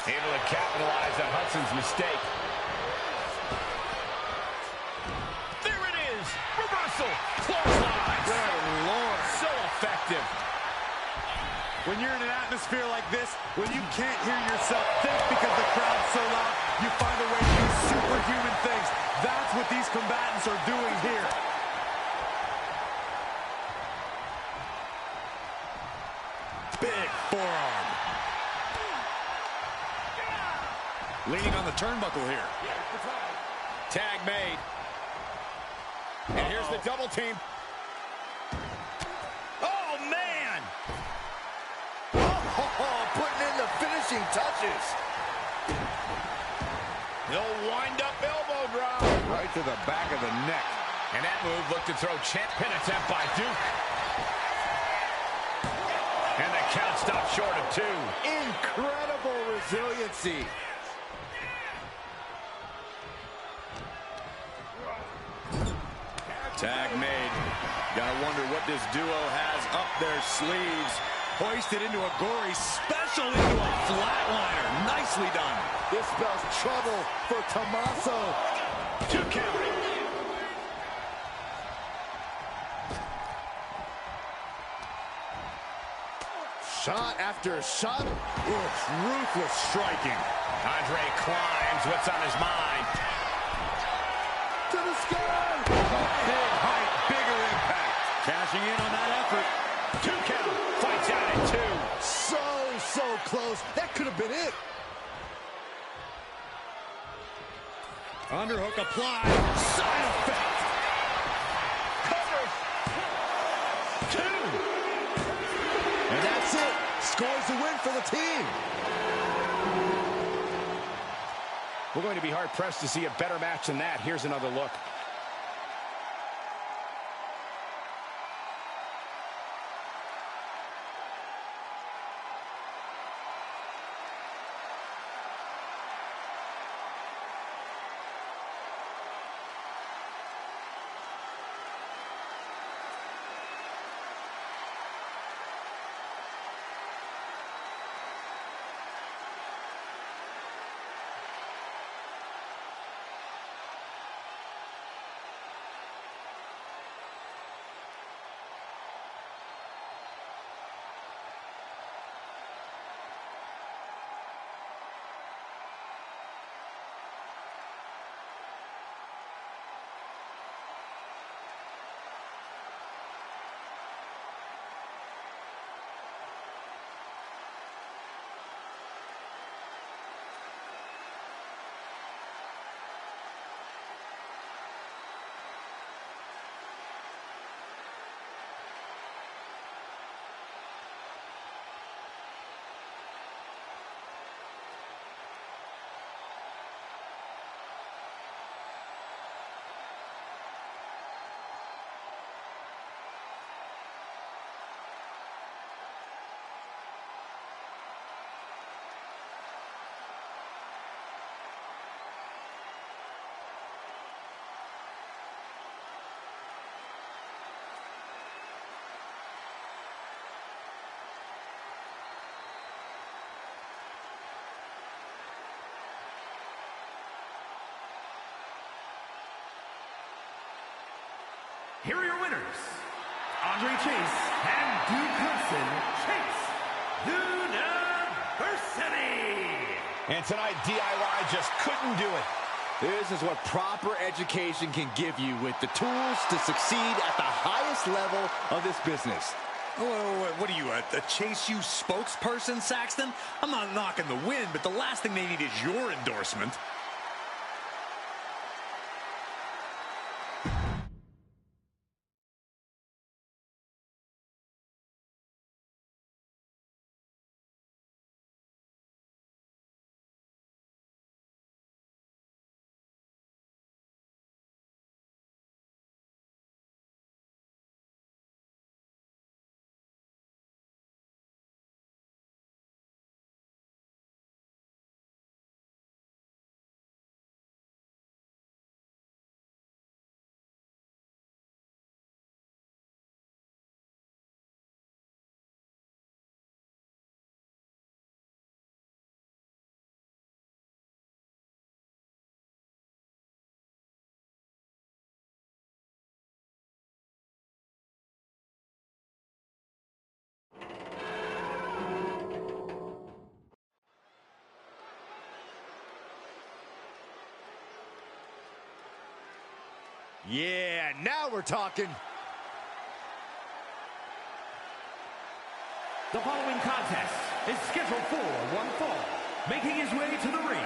Able to capitalize on Hudson's mistake. There it is. Reversal. Clothesline. Good Lord. So effective. When you're in an atmosphere like this, when you can't hear yourself think because the crowd's so loud, you find a way to do superhuman things. That's what these combatants are doing here. Big forearm. Leaning on the turnbuckle here. Tag made. And here's the double team. Oh, man! Putting in the finishing touches. He'll wind up elbow drop. Right to the back of the neck. And that move looked to throw champ pin attempt by Duke. And the count stopped short of 2. Incredible resiliency. Tag made. Gotta wonder what this duo has up their sleeves. Hoisted into a gory special into a flatliner. Nicely done. This spells trouble for Tommaso. 2 count. Shot after shot. Ruthless striking. Andre climbs. What's on his mind? To the sky. Big height, bigger impact. Cashing in on that effort. 2 count. Fights out at 2. So close. That could have been it. Underhook applied. Side effect. Cover. 2. And that's it. Scores the win for the team. We're going to be hard-pressed to see a better match than that. Here's another look. Here are your winners, Andre Chase and Duke Hudson. Chase University. And tonight, DIY just couldn't do it. This is what proper education can give you with the tools to succeed at the highest level of this business. What are you, a Chase U spokesperson, Saxton? I'm not knocking the win, but the last thing they need is your endorsement. Yeah, now we're talking. The following contest is scheduled for one fall. Making his way to the ring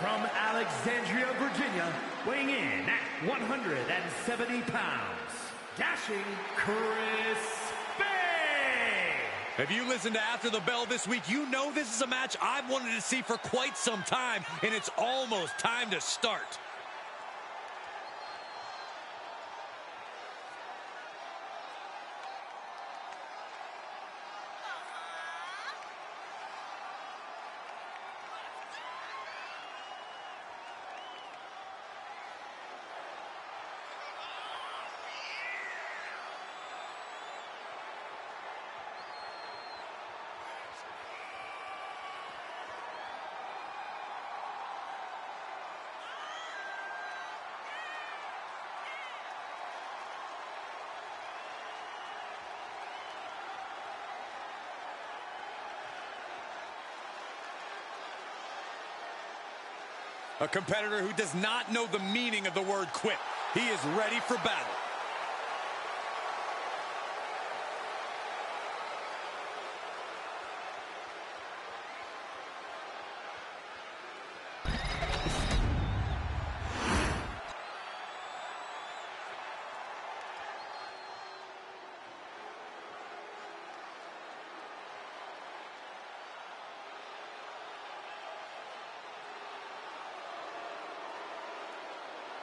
from Alexandria, Virginia, weighing in at 170 pounds, Dashing Chris Bay. If you listen to After the Bell this week, you know this is a match I've wanted to see for quite some time, and it's almost time to start. A competitor who does not know the meaning of the word quit. He is ready for battle.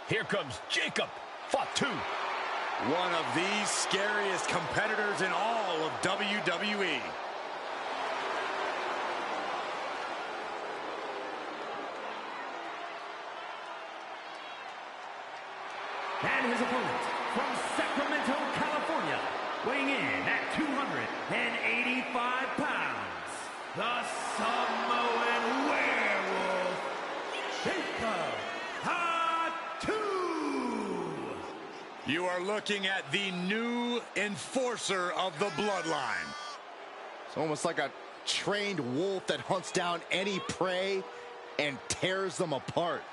Here comes Jacob Fatu. One of the scariest competitors in all of WWE. And his opponent from Sacramento, California, weighing in at 285 pounds, the Samoan Werewolf, Jacob Fatu. You are looking at the new enforcer of the bloodline. It's almost like a trained wolf that hunts down any prey and tears them apart.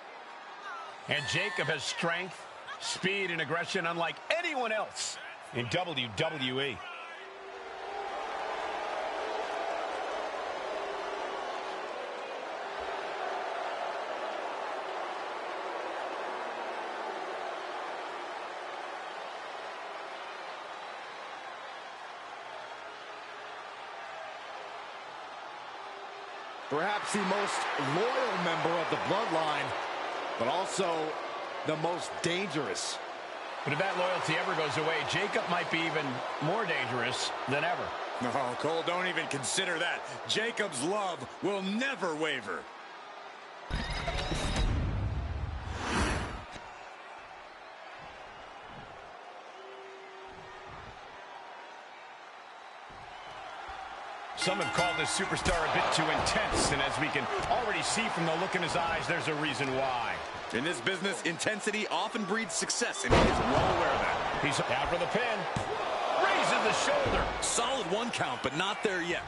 And Jacob has strength, speed, and aggression unlike anyone else in WWE. Perhaps the most loyal member of the bloodline, but also the most dangerous. But if that loyalty ever goes away, Jacob might be even more dangerous than ever. No, Cole, don't even consider that. Jacob's love will never waver. Some have called this superstar a bit too intense, and as we can already see from the look in his eyes, there's a reason why. In this business, intensity often breeds success, and he is well aware of that. He's out for the pin. Raises the shoulder. Solid one count, but not there yet.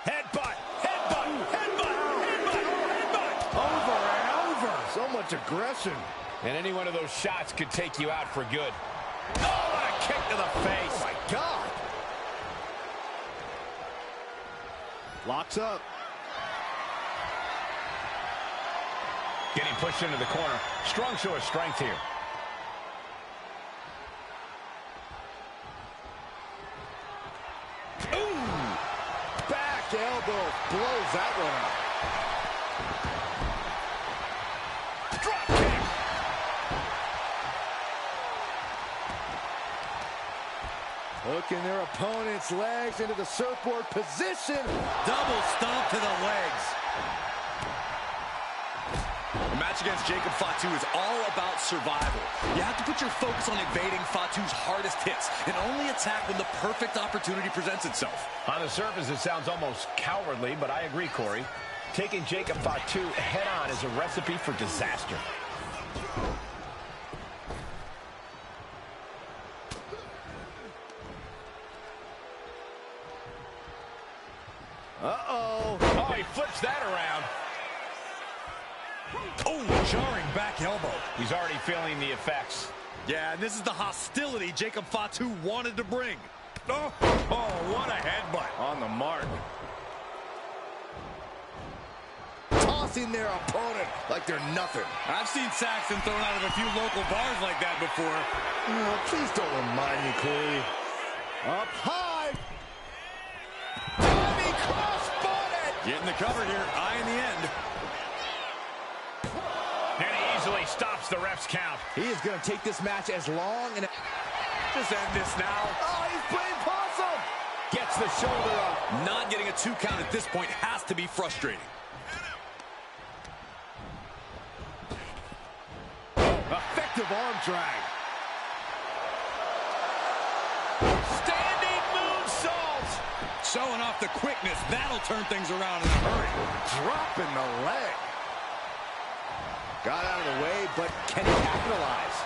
Headbutt, headbutt, headbutt, headbutt, headbutt. Over and over. So much aggression. And any one of those shots could take you out for good. Oh, what a kick to the face. Oh, my God. Locks up. Getting pushed into the corner. Strong show of strength here. Ooh! Back elbow blows that one out. Drop kick. Hooking their opponent's legs into the surfboard position. Double stomp to the legs. The match against Jacob Fatu is all about survival. You have to put your focus on evading Fatu's hardest hits and only attack when the perfect opportunity presents itself. On the surface, it sounds almost cowardly, but I agree, Corey. Taking Jacob Fatu head-on is a recipe for disaster. Uh-oh. Oh, he flips that around. Oh, jarring back elbow. He's already feeling the effects. Yeah, and this is the hostility Jacob Fatu wanted to bring. Oh, what a headbutt. On the mark. Tossing their opponent like they're nothing. I've seen Saxton thrown out of a few local bars like that before. Oh, please don't remind me, Corey. Up high. Tommy cross-butted. Getting the cover here, eye in the end. And he easily stops the ref's count. He is going to take this match as long and... Just end this now. Oh, he's playing possum. Gets the shoulder up. Not getting a 2 count at this point has to be frustrating. Effective arm drag. Standing moonsault. Showing off the quickness. That'll turn things around in a hurry. Dropping the leg. Got out of the way, but can he capitalize?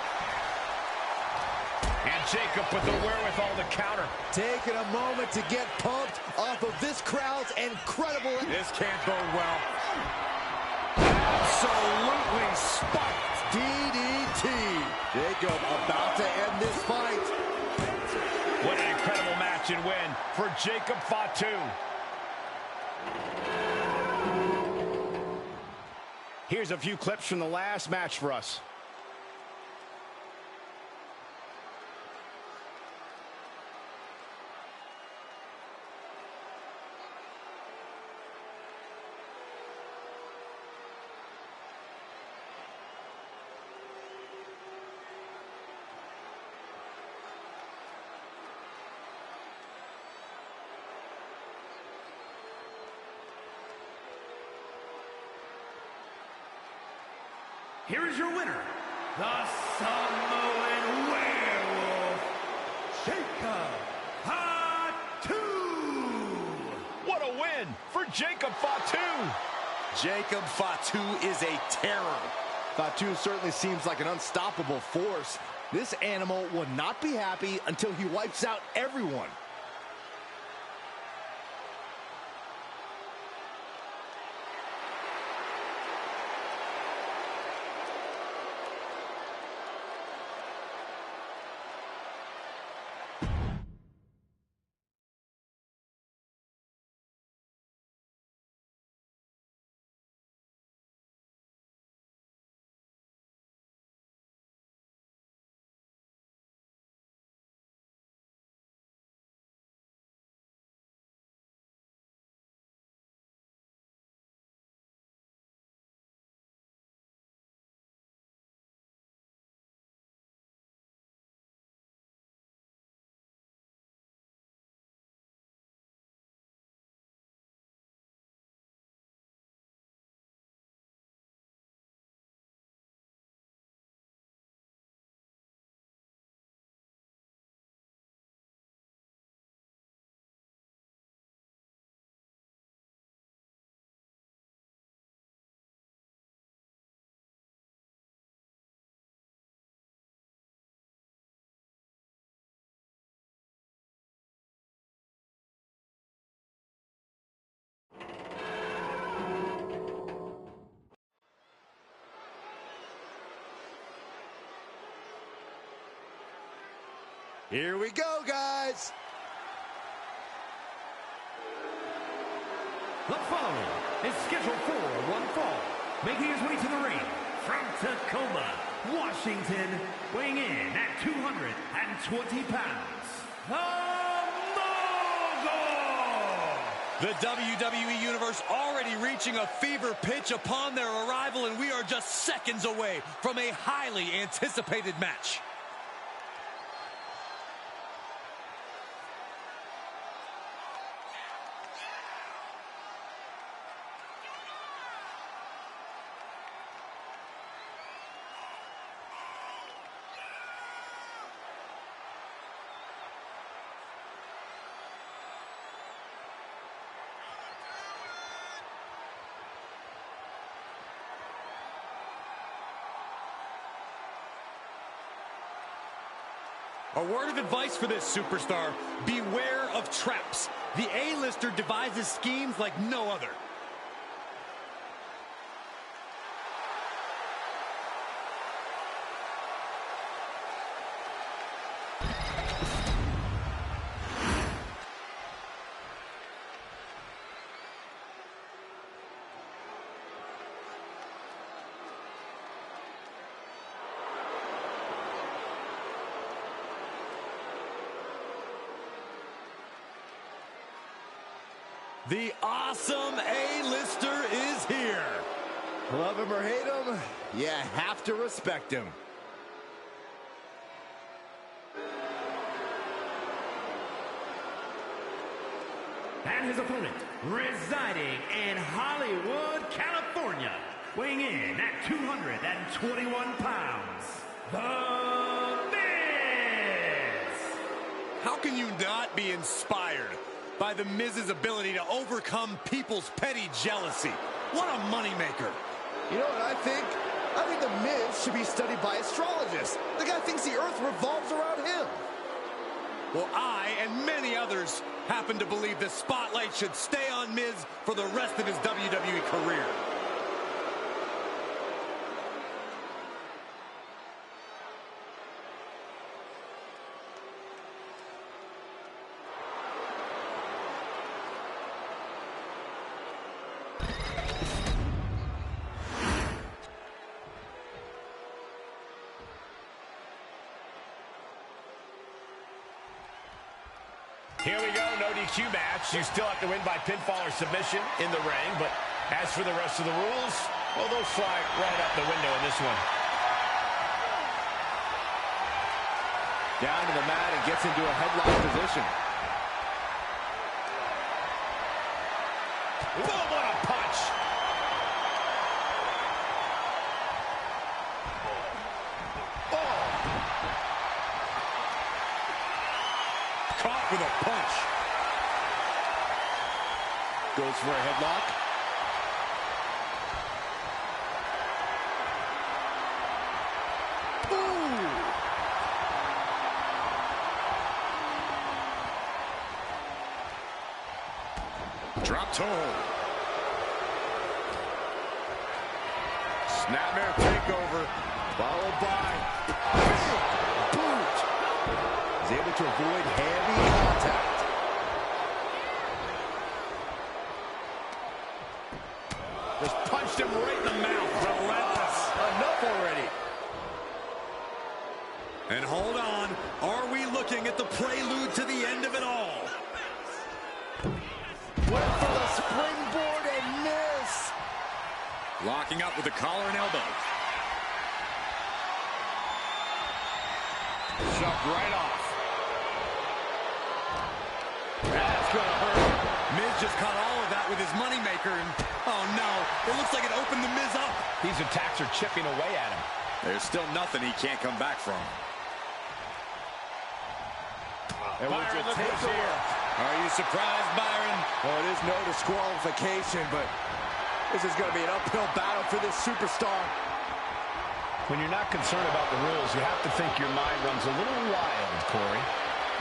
And Jacob with the wherewithal to counter. Taking a moment to get pumped off of this crowd's incredible... This can't go well. Absolutely spiked DDT. Jacob about to end this fight. What an incredible match and win for Jacob Fatu. Here's a few clips from the last match for us. Here is your winner, the Samoan Werewolf, Jacob Fatu. What a win for Jacob Fatu. Jacob Fatu is a terror. Fatu certainly seems like an unstoppable force. This animal will not be happy until he wipes out everyone. Here we go, guys. The following is scheduled for one fall, making his way to the ring from Tacoma, Washington, weighing in at 220 pounds, the Mogul! The WWE Universe already reaching a fever pitch upon their arrival, and we are just seconds away from a highly anticipated match. A word of advice for this superstar: beware of traps. The A-lister devises schemes like no other. The awesome A-lister is here. Love him or hate him, you have to respect him. And his opponent, residing in Hollywood, California, weighing in at 221 pounds, The Miz! How can you not be inspired by The Miz's ability to overcome people's petty jealousy? What a moneymaker. You know what I think? I think The Miz should be studied by astrologists. The guy thinks the earth revolves around him. Well, I and many others happen to believe the spotlight should stay on Miz for the rest of his WWE career. Here we go, no DQ match. You still have to win by pinfall or submission in the ring, but as for the rest of the rules, well, those fly right out the window in this one. Down to the mat and gets into a headlock position. Boom, what a punch! Caught with a punch. Goes for a headlock. Ooh. Drop toe. Snapmare takeover. Followed by big boot. He's able to avoid heavy contact. Just punched him right in the mouth. Relentless. Enough already. And hold on, are we looking at the prelude to the end of it all? Went for the springboard and miss. Locking up with the collar and elbow. Shoved right off. That's gonna hurt. Miz just caught all of that with his moneymaker, and oh no, it looks like it opened the Miz up. These attacks are chipping away at him. There's still nothing he can't come back from. And would you take a look? Are you surprised, Byron? Well, it is no disqualification, but this is going to be an uphill battle for this superstar. When you're not concerned about the rules, you have to think your mind runs a little wild, Corey.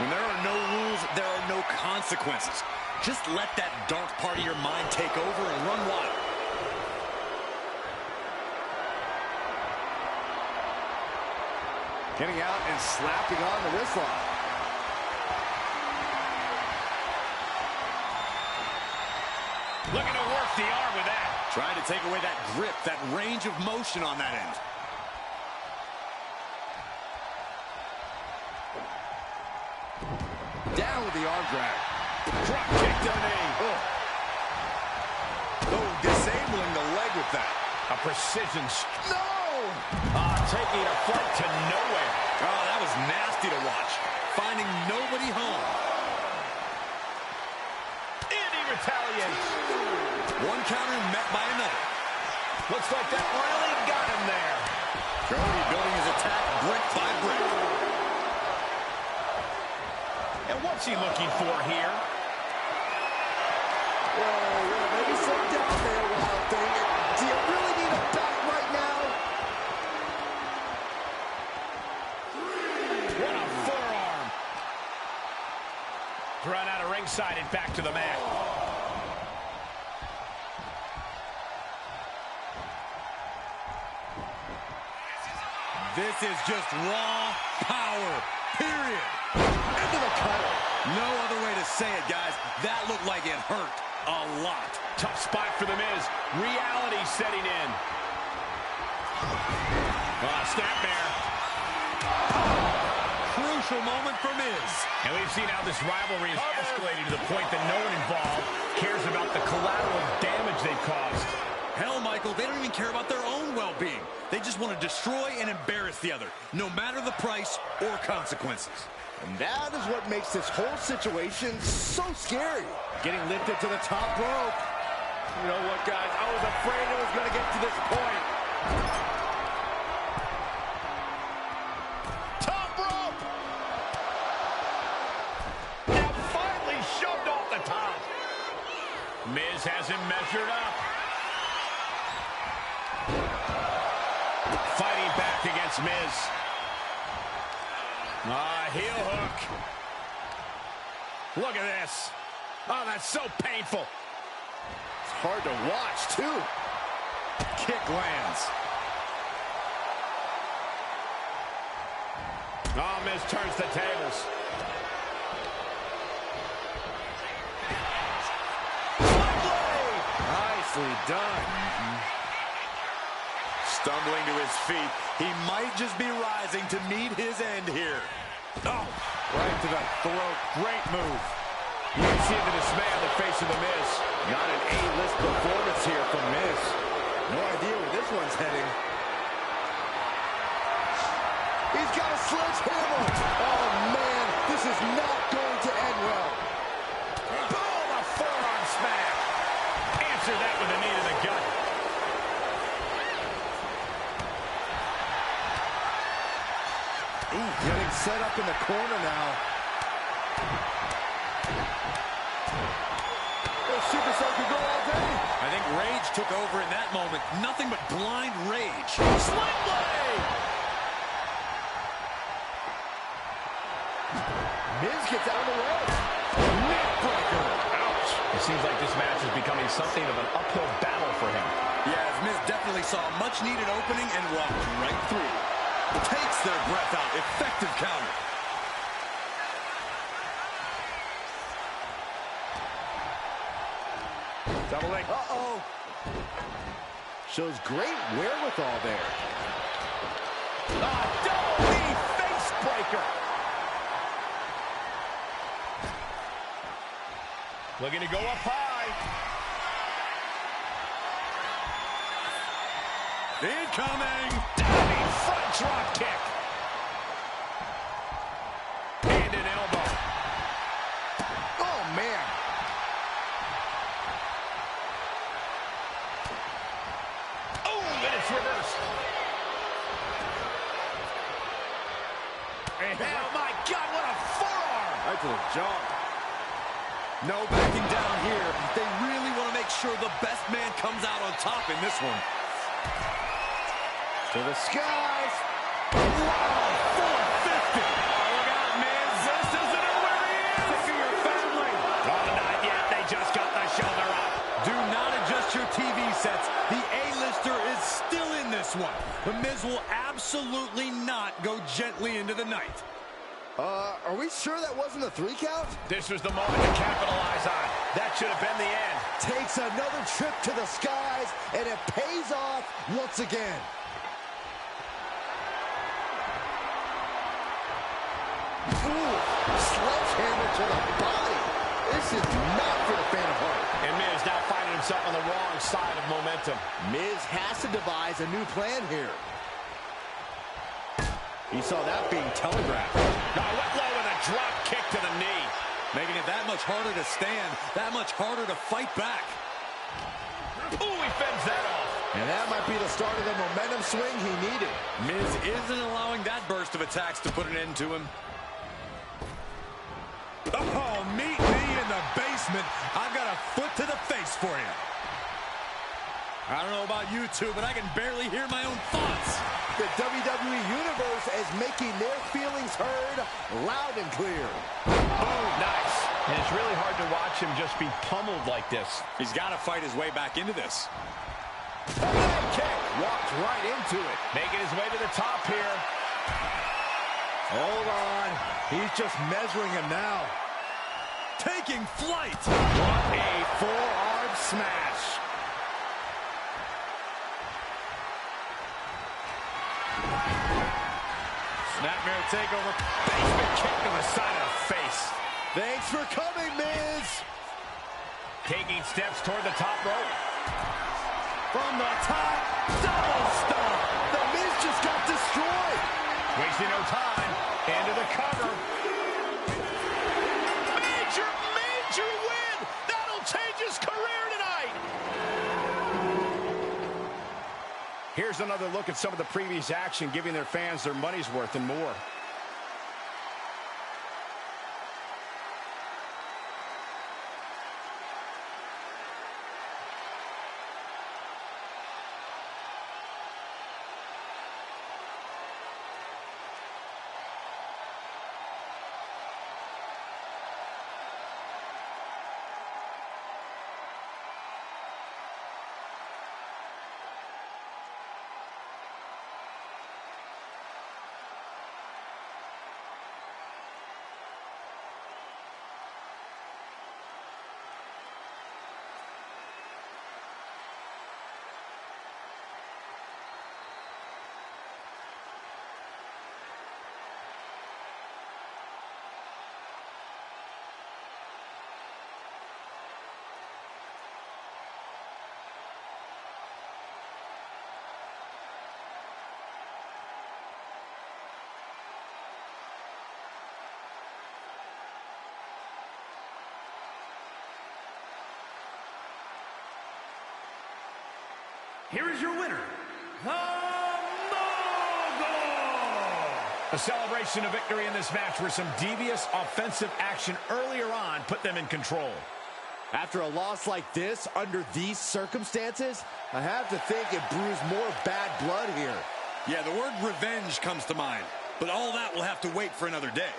When there are no rules, there are no consequences. Just let that dark part of your mind take over and run wild. Getting out and slapping on the wrist lock. Looking to work the arm with that. Trying to take away that grip, that range of motion on that end. Down with the arm drag. Drop kick to the knee. Oh, disabling the leg with that. A precision. No! Taking a flight to nowhere. Oh, that was nasty to watch. Finding nobody home. And he retaliates. One counter met by another. Looks like that really got him there. Cody building his attack brick by brick. And what's he looking for here? Whoa, maybe sit down there, Wild Thing. Do you really need a back right now? What a forearm. Thrown out of ringside and back to the mat. This is just raw power, period. Into the cutter. No other way to say it, guys. That looked like it hurt a lot. Tough spot for the Miz. Reality setting in. Snapmare. Crucial crucial moment for Miz. And we've seen how this rivalry is escalating to the point that no one involved cares about the collateral damage they've caused. Hell, Michael, they don't even care about their own well-being. They just want to destroy and embarrass the other, no matter the price or consequences. And that is what makes this whole situation so scary. Getting lifted to the top rope. You know what, guys? I was afraid it was going to get to this point. Top rope! Now finally shoved off the top. Miz has him measured up. Fighting back against Miz. Heel hook. Look at this. Oh, that's so painful. It's hard to watch, too. Kick lands. Oh, Miz turns the tables. Nicely done. Stumbling to his feet. He might just be rising to meet his end here. Oh, right to the throat. Great move. You can see the dismay on the face of the Miz. Not an A-list performance here from Miz. No idea where this one's heading. He's got a sledgehammer. Oh, man, this is not going to end well. Boom, a forearm smash. Answer that with a knee to the gut. Ooh, getting set up in the corner now. This superstar could go all day. I think rage took over in that moment. Nothing but blind rage. Sling blade! Miz gets out of the way. Neckbreaker. Ouch. It seems like this match is becoming something of an uphill battle for him. Yeah, as Miz definitely saw a much-needed opening and walked right through. Takes their breath out. Effective counter. Double leg. Uh-oh. Shows great wherewithal there. Double knee face breaker. Looking to go up high. Incoming. Diving front drop kick. And an elbow. Oh, man. Oh, and it's reversed. Oh, my God, what a forearm. Right to the jaw. No backing down here. They really want to make sure the best man comes out on top in this one. To the skies. Wow, 450. Look out, Miz. This isn't where he is. Think of your family. Oh, not yet. They just got the shoulder up. Do not adjust your TV sets. The A-lister is still in this one. The Miz will absolutely not go gently into the night. Are we sure that wasn't a 3 count? This was the moment to capitalize on. That should have been the end. Takes another trip to the skies, and it pays off once again. Ooh, sledgehammer to the body. This is not for the faint of heart. And Miz now finding himself on the wrong side of momentum. Miz has to devise a new plan here. He saw that being telegraphed. Now went low with a drop kick to the knee. Making it that much harder to stand, that much harder to fight back. Ooh, he fends that off. And that might be the start of the momentum swing he needed. Miz isn't allowing that burst of attacks to put an end to him. Oh, meet me in the basement. I've got a foot to the face for you. I don't know about you two, but I can barely hear my own thoughts. The WWE Universe is making their feelings heard loud and clear. Oh, nice. And it's really hard to watch him just be pummeled like this. He's got to fight his way back into this. Head kick. Walked right into it. Making his way to the top here. Hold on. He's just measuring him now. Taking flight. What a forearm smash. Nightmare takeover. Basement kick to the side of the face. Thanks for coming, Miz. Taking steps toward the top rope. From the top, double stomp. The Miz just got destroyed. Wasting no time. Into the cover. Major win. That'll change his career tonight. Here's another look at some of the previous action, giving their fans their money's worth and more. Here is your winner, the Mogul! A celebration of victory in this match where some devious offensive action earlier on put them in control. After a loss like this, under these circumstances, I have to think it brews more bad blood here. Yeah, the word revenge comes to mind, but all that will have to wait for another day.